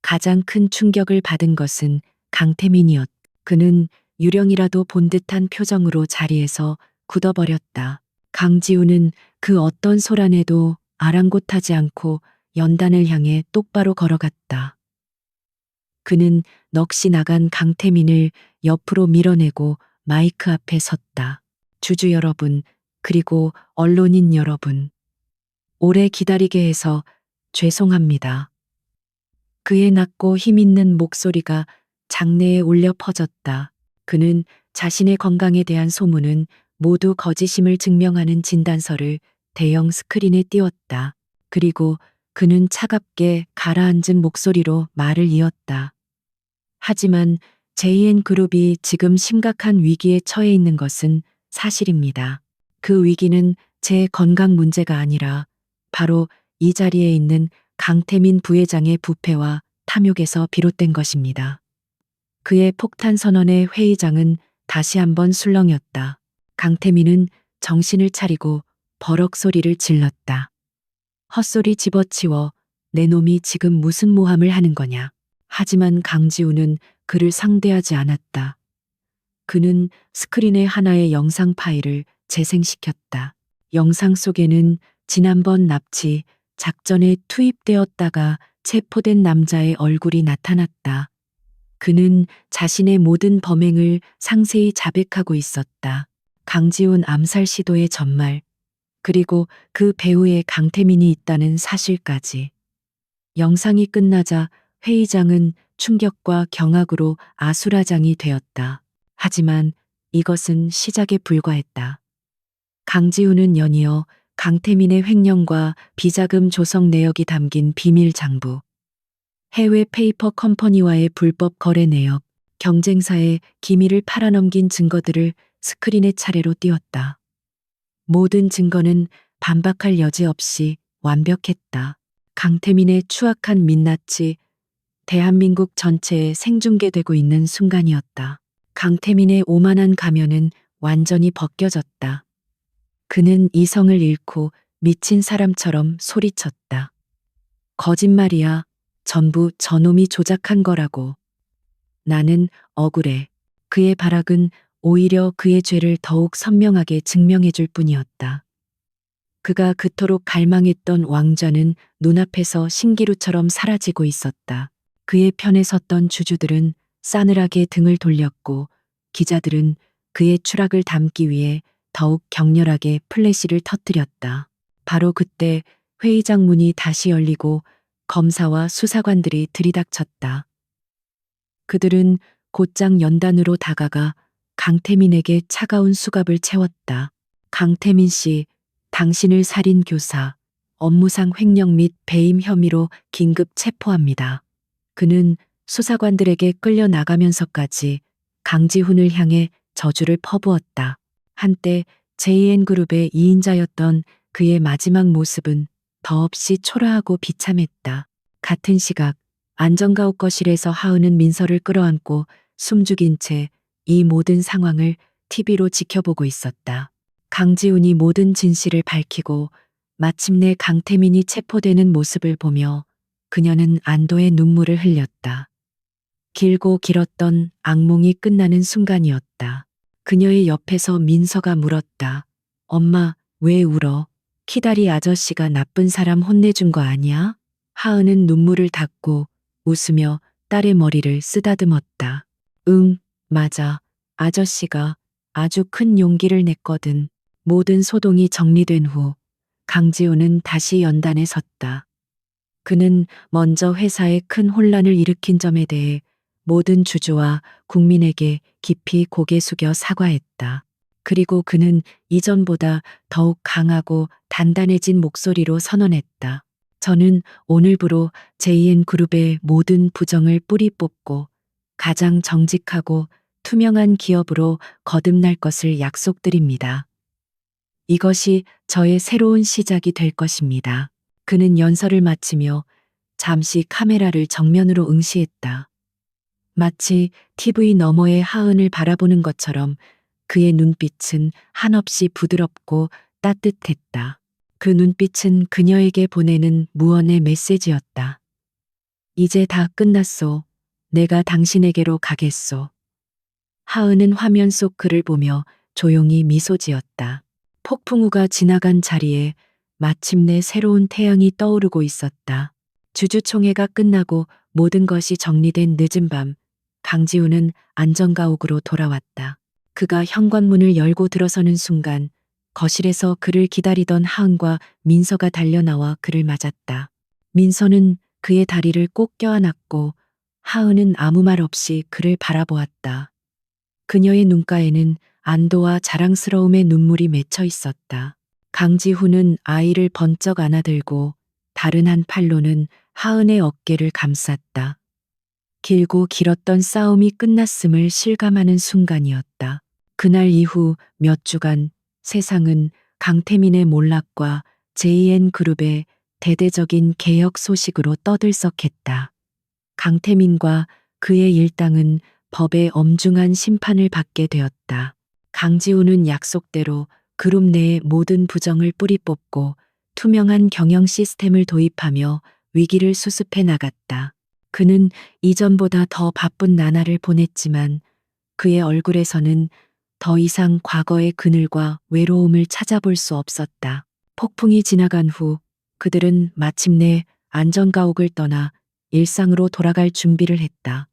가장 큰 충격을 받은 것은 강태민이었다. 그는 유령이라도 본 듯한 표정으로 자리에서 굳어버렸다. 강지훈은 그 어떤 소란에도 아랑곳하지 않고 연단을 향해 똑바로 걸어갔다. 그는 넋이 나간 강태민을 옆으로 밀어내고 마이크 앞에 섰다. 주주 여러분, 그리고 언론인 여러분. 오래 기다리게 해서 죄송합니다. 그의 낮고 힘있는 목소리가 장내에 울려 퍼졌다. 그는 자신의 건강에 대한 소문은 모두 거짓임을 증명하는 진단서를 대형 스크린에 띄웠다. 그리고 그는 차갑게 가라앉은 목소리로 말을 이었다. 하지만 JN그룹이 지금 심각한 위기에 처해 있는 것은 사실입니다. 그 위기는 제 건강 문제가 아니라 바로 이 자리에 있는 강태민 부회장의 부패와 탐욕에서 비롯된 것입니다. 그의 폭탄 선언의 회의장은 다시 한번 술렁였다. 강태민은 정신을 차리고 버럭 소리를 질렀다. 헛소리 집어치워 내 놈이 지금 무슨 모함을 하는 거냐. 하지만 강지훈은 그를 상대하지 않았다. 그는 스크린에 하나의 영상 파일을 재생시켰다. 영상 속에는 지난번 납치 작전에 투입되었다가 체포된 남자의 얼굴이 나타났다. 그는 자신의 모든 범행을 상세히 자백하고 있었다. 강지훈 암살 시도의 전말, 그리고 그 배후에 강태민이 있다는 사실까지. 영상이 끝나자 회의장은 충격과 경악으로 아수라장이 되었다. 하지만 이것은 시작에 불과했다. 강지훈은 연이어 강태민의 횡령과 비자금 조성 내역이 담긴 비밀 장부, 해외 페이퍼 컴퍼니와의 불법 거래 내역, 경쟁사의 기밀을 팔아넘긴 증거들을 스크린에 차례로 띄웠다. 모든 증거는 반박할 여지 없이 완벽했다. 강태민의 추악한 민낯이 대한민국 전체에 생중계되고 있는 순간이었다. 강태민의 오만한 가면은 완전히 벗겨졌다. 그는 이성을 잃고 미친 사람처럼 소리쳤다. 거짓말이야. 전부 저놈이 조작한 거라고. 나는 억울해. 그의 발악은 오히려 그의 죄를 더욱 선명하게 증명해 줄 뿐이었다. 그가 그토록 갈망했던 왕좌는 눈앞에서 신기루처럼 사라지고 있었다. 그의 편에 섰던 주주들은 싸늘하게 등을 돌렸고 기자들은 그의 추락을 담기 위해 더욱 격렬하게 플래시를 터뜨렸다. 바로 그때 회의장 문이 다시 열리고 검사와 수사관들이 들이닥쳤다. 그들은 곧장 연단으로 다가가 강태민에게 차가운 수갑을 채웠다. 강태민 씨, 당신을 살인 교사, 업무상 횡령 및 배임 혐의로 긴급 체포합니다. 그는 수사관들에게 끌려 나가면서까지 강지훈을 향해 저주를 퍼부었다. 한때 JN그룹의 2인자였던 그의 마지막 모습은 더없이 초라하고 비참했다. 같은 시각 안전가옥 거실에서 하은은 민서를 끌어안고 숨죽인 채 이 모든 상황을 TV로 지켜보고 있었다. 강지훈이 모든 진실을 밝히고 마침내 강태민이 체포되는 모습을 보며 그녀는 안도의 눈물을 흘렸다. 길고 길었던 악몽이 끝나는 순간이었다. 그녀의 옆에서 민서가 물었다. 엄마, 왜 울어? 키다리 아저씨가 나쁜 사람 혼내준 거 아니야? 하은은 눈물을 닦고 웃으며 딸의 머리를 쓰다듬었다. 응, 맞아. 아저씨가 아주 큰 용기를 냈거든. 모든 소동이 정리된 후 강지호는 다시 연단에 섰다. 그는 먼저 회사에 큰 혼란을 일으킨 점에 대해 모든 주주와 국민에게 깊이 고개 숙여 사과했다. 그리고 그는 이전보다 더욱 강하고 단단해진 목소리로 선언했다. 저는 오늘부로 JN그룹의 모든 부정을 뿌리 뽑고 가장 정직하고 투명한 기업으로 거듭날 것을 약속드립니다. 이것이 저의 새로운 시작이 될 것입니다. 그는 연설을 마치며 잠시 카메라를 정면으로 응시했다. 마치 TV 너머의 하은을 바라보는 것처럼 그의 눈빛은 한없이 부드럽고 따뜻했다. 그 눈빛은 그녀에게 보내는 무언의 메시지였다. 이제 다 끝났소. 내가 당신에게로 가겠소. 하은은 화면 속 그를 보며 조용히 미소 지었다. 폭풍우가 지나간 자리에 마침내 새로운 태양이 떠오르고 있었다. 주주총회가 끝나고 모든 것이 정리된 늦은 밤, 강지우는 안전가옥으로 돌아왔다. 그가 현관문을 열고 들어서는 순간 거실에서 그를 기다리던 하은과 민서가 달려나와 그를 맞았다. 민서는 그의 다리를 꼭 껴안았고 하은은 아무 말 없이 그를 바라보았다. 그녀의 눈가에는 안도와 자랑스러움의 눈물이 맺혀 있었다. 강지훈은 아이를 번쩍 안아들고 다른 한 팔로는 하은의 어깨를 감쌌다. 길고 길었던 싸움이 끝났음을 실감하는 순간이었다. 그날 이후 몇 주간 세상은 강태민의 몰락과 JN그룹의 대대적인 개혁 소식으로 떠들썩했다. 강태민과 그의 일당은 법의 엄중한 심판을 받게 되었다. 강지우는 약속대로 그룹 내의 모든 부정을 뿌리 뽑고 투명한 경영 시스템을 도입하며 위기를 수습해 나갔다. 그는 이전보다 더 바쁜 나날을 보냈지만 그의 얼굴에서는 더 이상 과거의 그늘과 외로움을 찾아볼 수 없었다. 폭풍이 지나간 후 그들은 마침내 안전가옥을 떠나 일상으로 돌아갈 준비를 했다.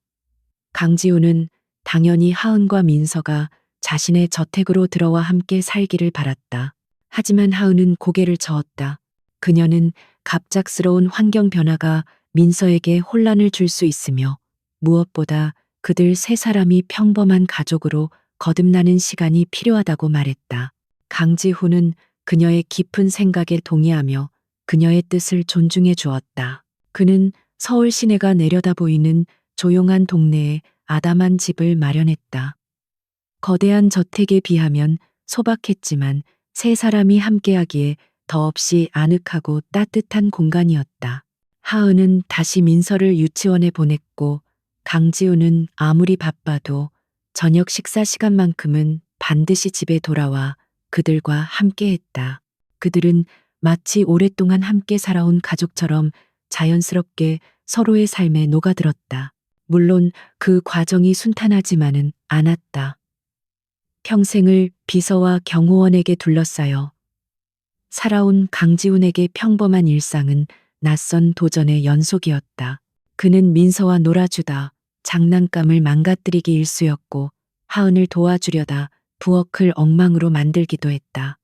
강지우는 당연히 하은과 민서가 자신의 저택으로 들어와 함께 살기를 바랐다. 하지만 하은은 고개를 저었다. 그녀는 갑작스러운 환경 변화가 민서에게 혼란을 줄 수 있으며 무엇보다 그들 세 사람이 평범한 가족으로 거듭나는 시간이 필요하다고 말했다. 강지훈은 그녀의 깊은 생각에 동의하며 그녀의 뜻을 존중해 주었다. 그는 서울 시내가 내려다 보이는 조용한 동네에 아담한 집을 마련했다. 거대한 저택에 비하면 소박했지만 세 사람이 함께하기에 더없이 아늑하고 따뜻한 공간이었다. 하은은 다시 민서를 유치원에 보냈고 강지우는 아무리 바빠도 저녁 식사 시간만큼은 반드시 집에 돌아와 그들과 함께했다. 그들은 마치 오랫동안 함께 살아온 가족처럼 자연스럽게 서로의 삶에 녹아들었다. 물론 그 과정이 순탄하지만은 않았다. 평생을 비서와 경호원에게 둘러싸여 살아온 강지훈에게 평범한 일상은 낯선 도전의 연속이었다. 그는 민서와 놀아주다 장난감을 망가뜨리기 일쑤였고 하은을 도와주려다 부엌을 엉망으로 만들기도 했다.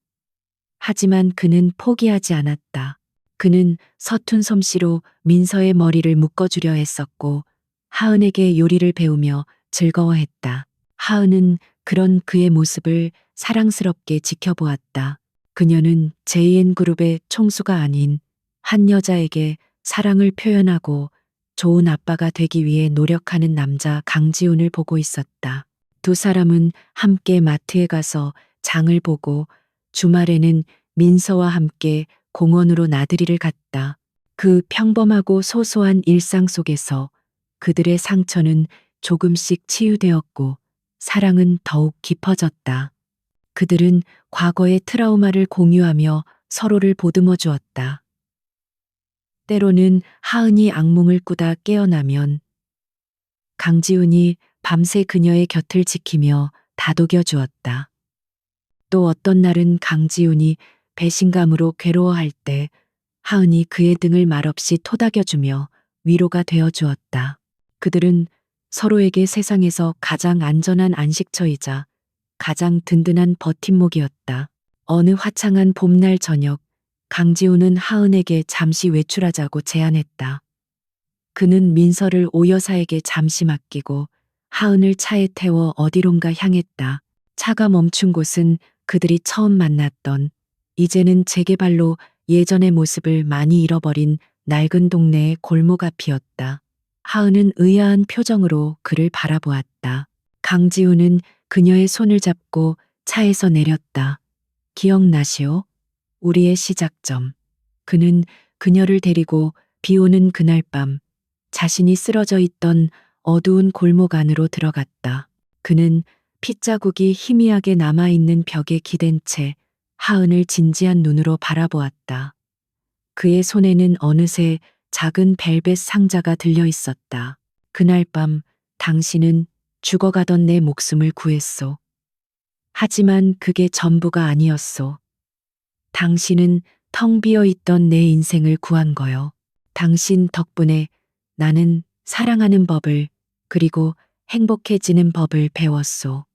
하지만 그는 포기하지 않았다. 그는 서툰 솜씨로 민서의 머리를 묶어주려 했었고 하은에게 요리를 배우며 즐거워했다. 하은은 그런 그의 모습을 사랑스럽게 지켜보았다. 그녀는 JN그룹의 총수가 아닌 한 여자에게 사랑을 표현하고 좋은 아빠가 되기 위해 노력하는 남자 강지훈을 보고 있었다. 두 사람은 함께 마트에 가서 장을 보고 주말에는 민서와 함께 공원으로 나들이를 갔다. 그 평범하고 소소한 일상 속에서 그들의 상처는 조금씩 치유되었고 사랑은 더욱 깊어졌다. 그들은 과거의 트라우마를 공유하며 서로를 보듬어 주었다. 때로는 하은이 악몽을 꾸다 깨어나면 강지훈이 밤새 그녀의 곁을 지키며 다독여 주었다. 또 어떤 날은 강지훈이 배신감으로 괴로워할 때 하은이 그의 등을 말없이 토닥여주며 위로가 되어 주었다. 그들은 서로에게 세상에서 가장 안전한 안식처이자 가장 든든한 버팀목이었다. 어느 화창한 봄날 저녁, 강지훈은 하은에게 잠시 외출하자고 제안했다. 그는 민서를 오 여사에게 잠시 맡기고 하은을 차에 태워 어디론가 향했다. 차가 멈춘 곳은 그들이 처음 만났던 이제는 재개발로 예전의 모습을 많이 잃어버린 낡은 동네의 골목 앞이었다. 하은은 의아한 표정으로 그를 바라보았다. 강지훈은 그녀의 손을 잡고 차에서 내렸다. 기억나시오? 우리의 시작점. 그는 그녀를 데리고 비 오는 그날 밤 자신이 쓰러져 있던 어두운 골목 안으로 들어갔다. 그는 핏자국이 희미하게 남아있는 벽에 기댄 채 하은을 진지한 눈으로 바라보았다. 그의 손에는 어느새 작은 벨벳 상자가 들려 있었다. 그날 밤 당신은 죽어가던 내 목숨을 구했소. 하지만 그게 전부가 아니었소. 당신은 텅 비어 있던 내 인생을 구한 거요. 당신 덕분에 나는 사랑하는 법을 그리고 행복해지는 법을 배웠소.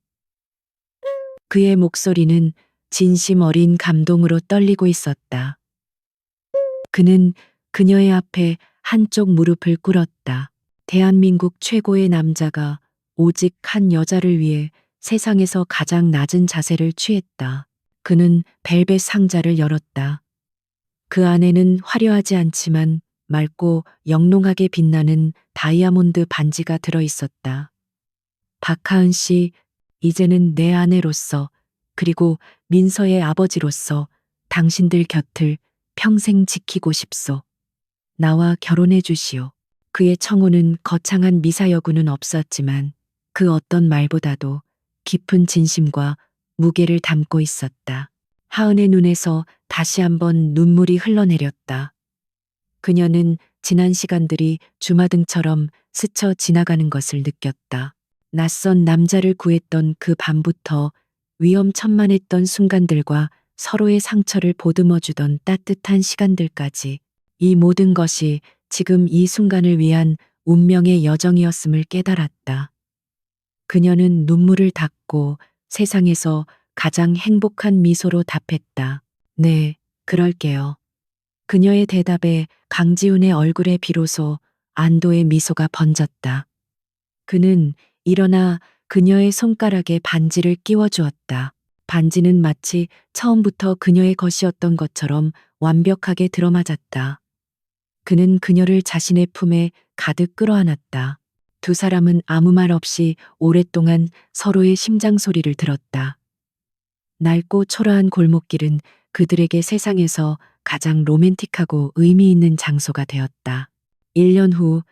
그의 목소리는 진심 어린 감동으로 떨리고 있었다. 그는 그녀의 앞에 한쪽 무릎을 꿇었다. 대한민국 최고의 남자가 오직 한 여자를 위해 세상에서 가장 낮은 자세를 취했다. 그는 벨벳 상자를 열었다. 그 안에는 화려하지 않지만 맑고 영롱하게 빛나는 다이아몬드 반지가 들어 있었다. 박하은 씨, 이제는 내 아내로서 그리고 민서의 아버지로서 당신들 곁을 평생 지키고 싶소. 나와 결혼해 주시오. 그의 청혼은 거창한 미사여구는 없었지만 그 어떤 말보다도 깊은 진심과 무게를 담고 있었다. 하은의 눈에서 다시 한번 눈물이 흘러내렸다. 그녀는 지난 시간들이 주마등처럼 스쳐 지나가는 것을 느꼈다. 낯선 남자를 구했던 그 밤부터 위험천만했던 순간들과 서로의 상처를 보듬어주던 따뜻한 시간들까지 이 모든 것이 지금 이 순간을 위한 운명의 여정이었음을 깨달았다. 그녀는 눈물을 닦고 세상에서 가장 행복한 미소로 답했다. 네, 그럴게요. 그녀의 대답에 강지훈의 얼굴에 비로소 안도의 미소가 번졌다. 그는 일어나 그녀의 손가락에 반지를 끼워주었다. 반지는 마치 처음부터 그녀의 것이었던 것처럼 완벽하게 들어맞았다. 그는 그녀를 자신의 품에 가득 끌어안았다. 두 사람은 아무 말 없이 오랫동안 서로의 심장 소리를 들었다. 낡고 초라한 골목길은 그들에게 세상에서 가장 로맨틱하고 의미 있는 장소가 되었다. 1년 후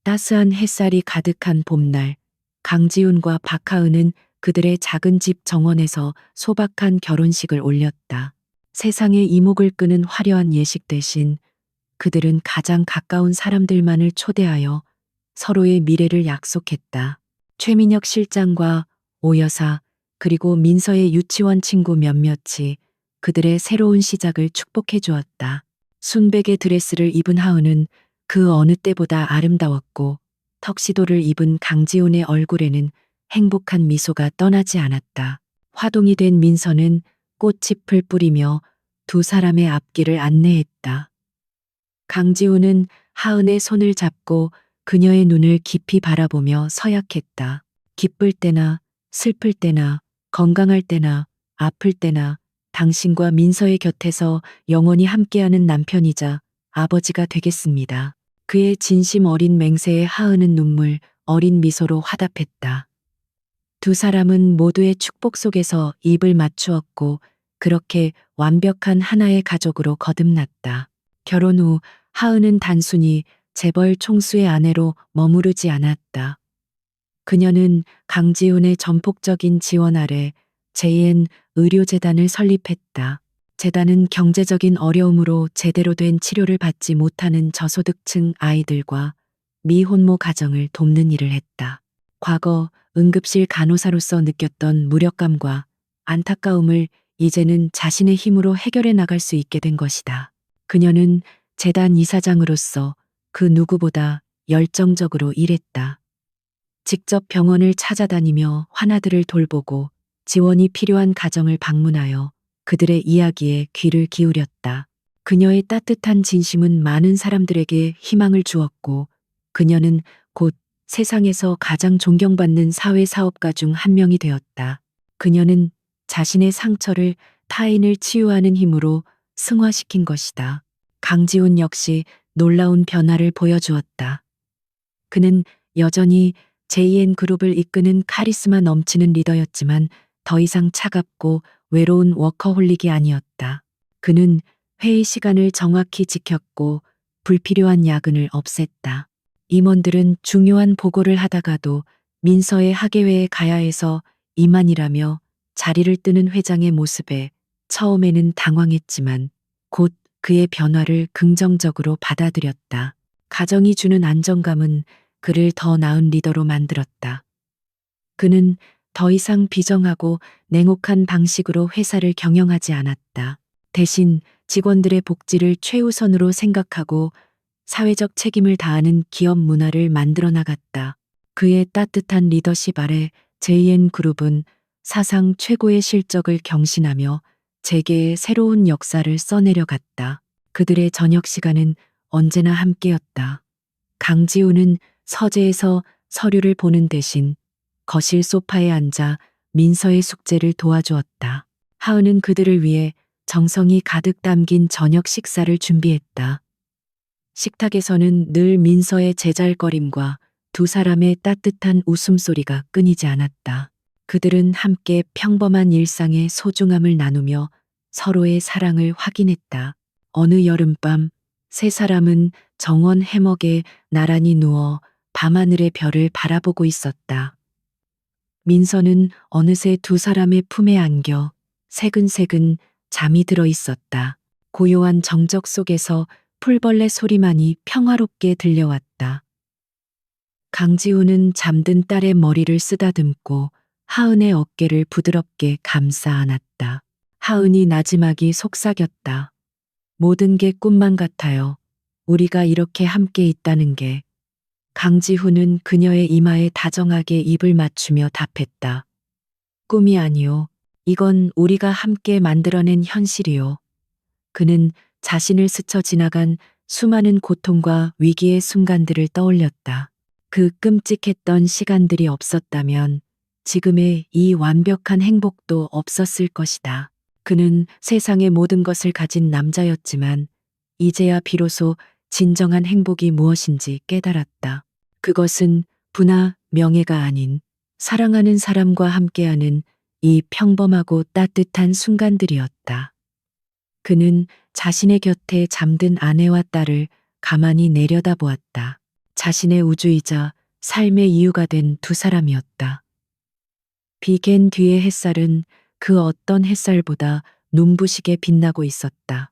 따스한 햇살이 가득한 봄날, 강지훈과 박하은은 그들의 작은 집 정원에서 소박한 결혼식을 올렸다. 세상의 이목을 끄는 화려한 예식 대신 그들은 가장 가까운 사람들만을 초대하여 서로의 미래를 약속했다. 최민혁 실장과 오 여사, 그리고 민서의 유치원 친구 몇몇이 그들의 새로운 시작을 축복해 주었다. 순백의 드레스를 입은 하은은 그 어느 때보다 아름다웠고, 턱시도를 입은 강지훈의 얼굴에는 행복한 미소가 떠나지 않았다. 화동이 된 민서는 꽃잎을 뿌리며 두 사람의 앞길을 안내했다. 강지훈은 하은의 손을 잡고 그녀의 눈을 깊이 바라보며 서약했다. 기쁠 때나 슬플 때나 건강할 때나 아플 때나 당신과 민서의 곁에서 영원히 함께하는 남편이자 아버지가 되겠습니다. 그의 진심 어린 맹세에 하은은 눈물 어린 미소로 화답했다. 두 사람은 모두의 축복 속에서 입을 맞추었고 그렇게 완벽한 하나의 가족으로 거듭났다. 결혼 후 하은은 단순히 재벌 총수의 아내로 머무르지 않았다. 그녀는 강지훈의 전폭적인 지원 아래 JN 의료재단을 설립했다. 재단은 경제적인 어려움으로 제대로 된 치료를 받지 못하는 저소득층 아이들과 미혼모 가정을 돕는 일을 했다. 과거 응급실 간호사로서 느꼈던 무력감과 안타까움을 이제는 자신의 힘으로 해결해 나갈 수 있게 된 것이다. 그녀는 재단 이사장으로서 그 누구보다 열정적으로 일했다. 직접 병원을 찾아다니며 환아들을 돌보고 지원이 필요한 가정을 방문하여 그들의 이야기에 귀를 기울였다. 그녀의 따뜻한 진심은 많은 사람들에게 희망을 주었고 그녀는 곧 세상에서 가장 존경받는 사회사업가 중 한 명이 되었다. 그녀는 자신의 상처를 타인을 치유하는 힘으로 승화시킨 것이다. 강지훈 역시 놀라운 변화를 보여주었다. 그는 여전히 JN그룹을 이끄는 카리스마 넘치는 리더였지만 더 이상 차갑고 외로운 워커홀릭이 아니었다. 그는 회의 시간을 정확히 지켰고 불필요한 야근을 없앴다. 임원들은 중요한 보고를 하다가도 민서의 학예회에 가야 해서 이만이라며 자리를 뜨는 회장의 모습에 처음에는 당황했지만 곧 그의 변화를 긍정적으로 받아들였다. 가정이 주는 안정감은 그를 더 나은 리더로 만들었다. 그는 더 이상 비정하고 냉혹한 방식으로 회사를 경영하지 않았다. 대신 직원들의 복지를 최우선으로 생각하고 사회적 책임을 다하는 기업 문화를 만들어 나갔다. 그의 따뜻한 리더십 아래 JN그룹은 사상 최고의 실적을 경신하며 재계의 새로운 역사를 써내려갔다. 그들의 저녁 시간은 언제나 함께였다. 강지훈은 서재에서 서류를 보는 대신 거실 소파에 앉아 민서의 숙제를 도와주었다. 하은은 그들을 위해 정성이 가득 담긴 저녁 식사를 준비했다. 식탁에서는 늘 민서의 제잘거림과 두 사람의 따뜻한 웃음소리가 끊이지 않았다. 그들은 함께 평범한 일상의 소중함을 나누며 서로의 사랑을 확인했다. 어느 여름밤 세 사람은 정원 해먹에 나란히 누워 밤하늘의 별을 바라보고 있었다. 민서는 어느새 두 사람의 품에 안겨 새근새근 잠이 들어 있었다. 고요한 정적 속에서 풀벌레 소리만이 평화롭게 들려왔다. 강지훈은 잠든 딸의 머리를 쓰다듬고 하은의 어깨를 부드럽게 감싸 안았다. 하은이 나지막이 속삭였다. 모든 게 꿈만 같아요. 우리가 이렇게 함께 있다는 게. 강지훈은 그녀의 이마에 다정하게 입을 맞추며 답했다. 꿈이 아니오. 이건 우리가 함께 만들어낸 현실이오. 그는 자신을 스쳐 지나간 수많은 고통과 위기의 순간들을 떠올렸다. 그 끔찍했던 시간들이 없었다면 지금의 이 완벽한 행복도 없었을 것이다. 그는 세상의 모든 것을 가진 남자였지만 이제야 비로소 진정한 행복이 무엇인지 깨달았다. 그것은 부나 명예가 아닌 사랑하는 사람과 함께하는 이 평범하고 따뜻한 순간들이었다. 그는 자신의 곁에 잠든 아내와 딸을 가만히 내려다보았다. 자신의 우주이자 삶의 이유가 된 두 사람이었다. 비갠 뒤의 햇살은 그 어떤 햇살보다 눈부시게 빛나고 있었다.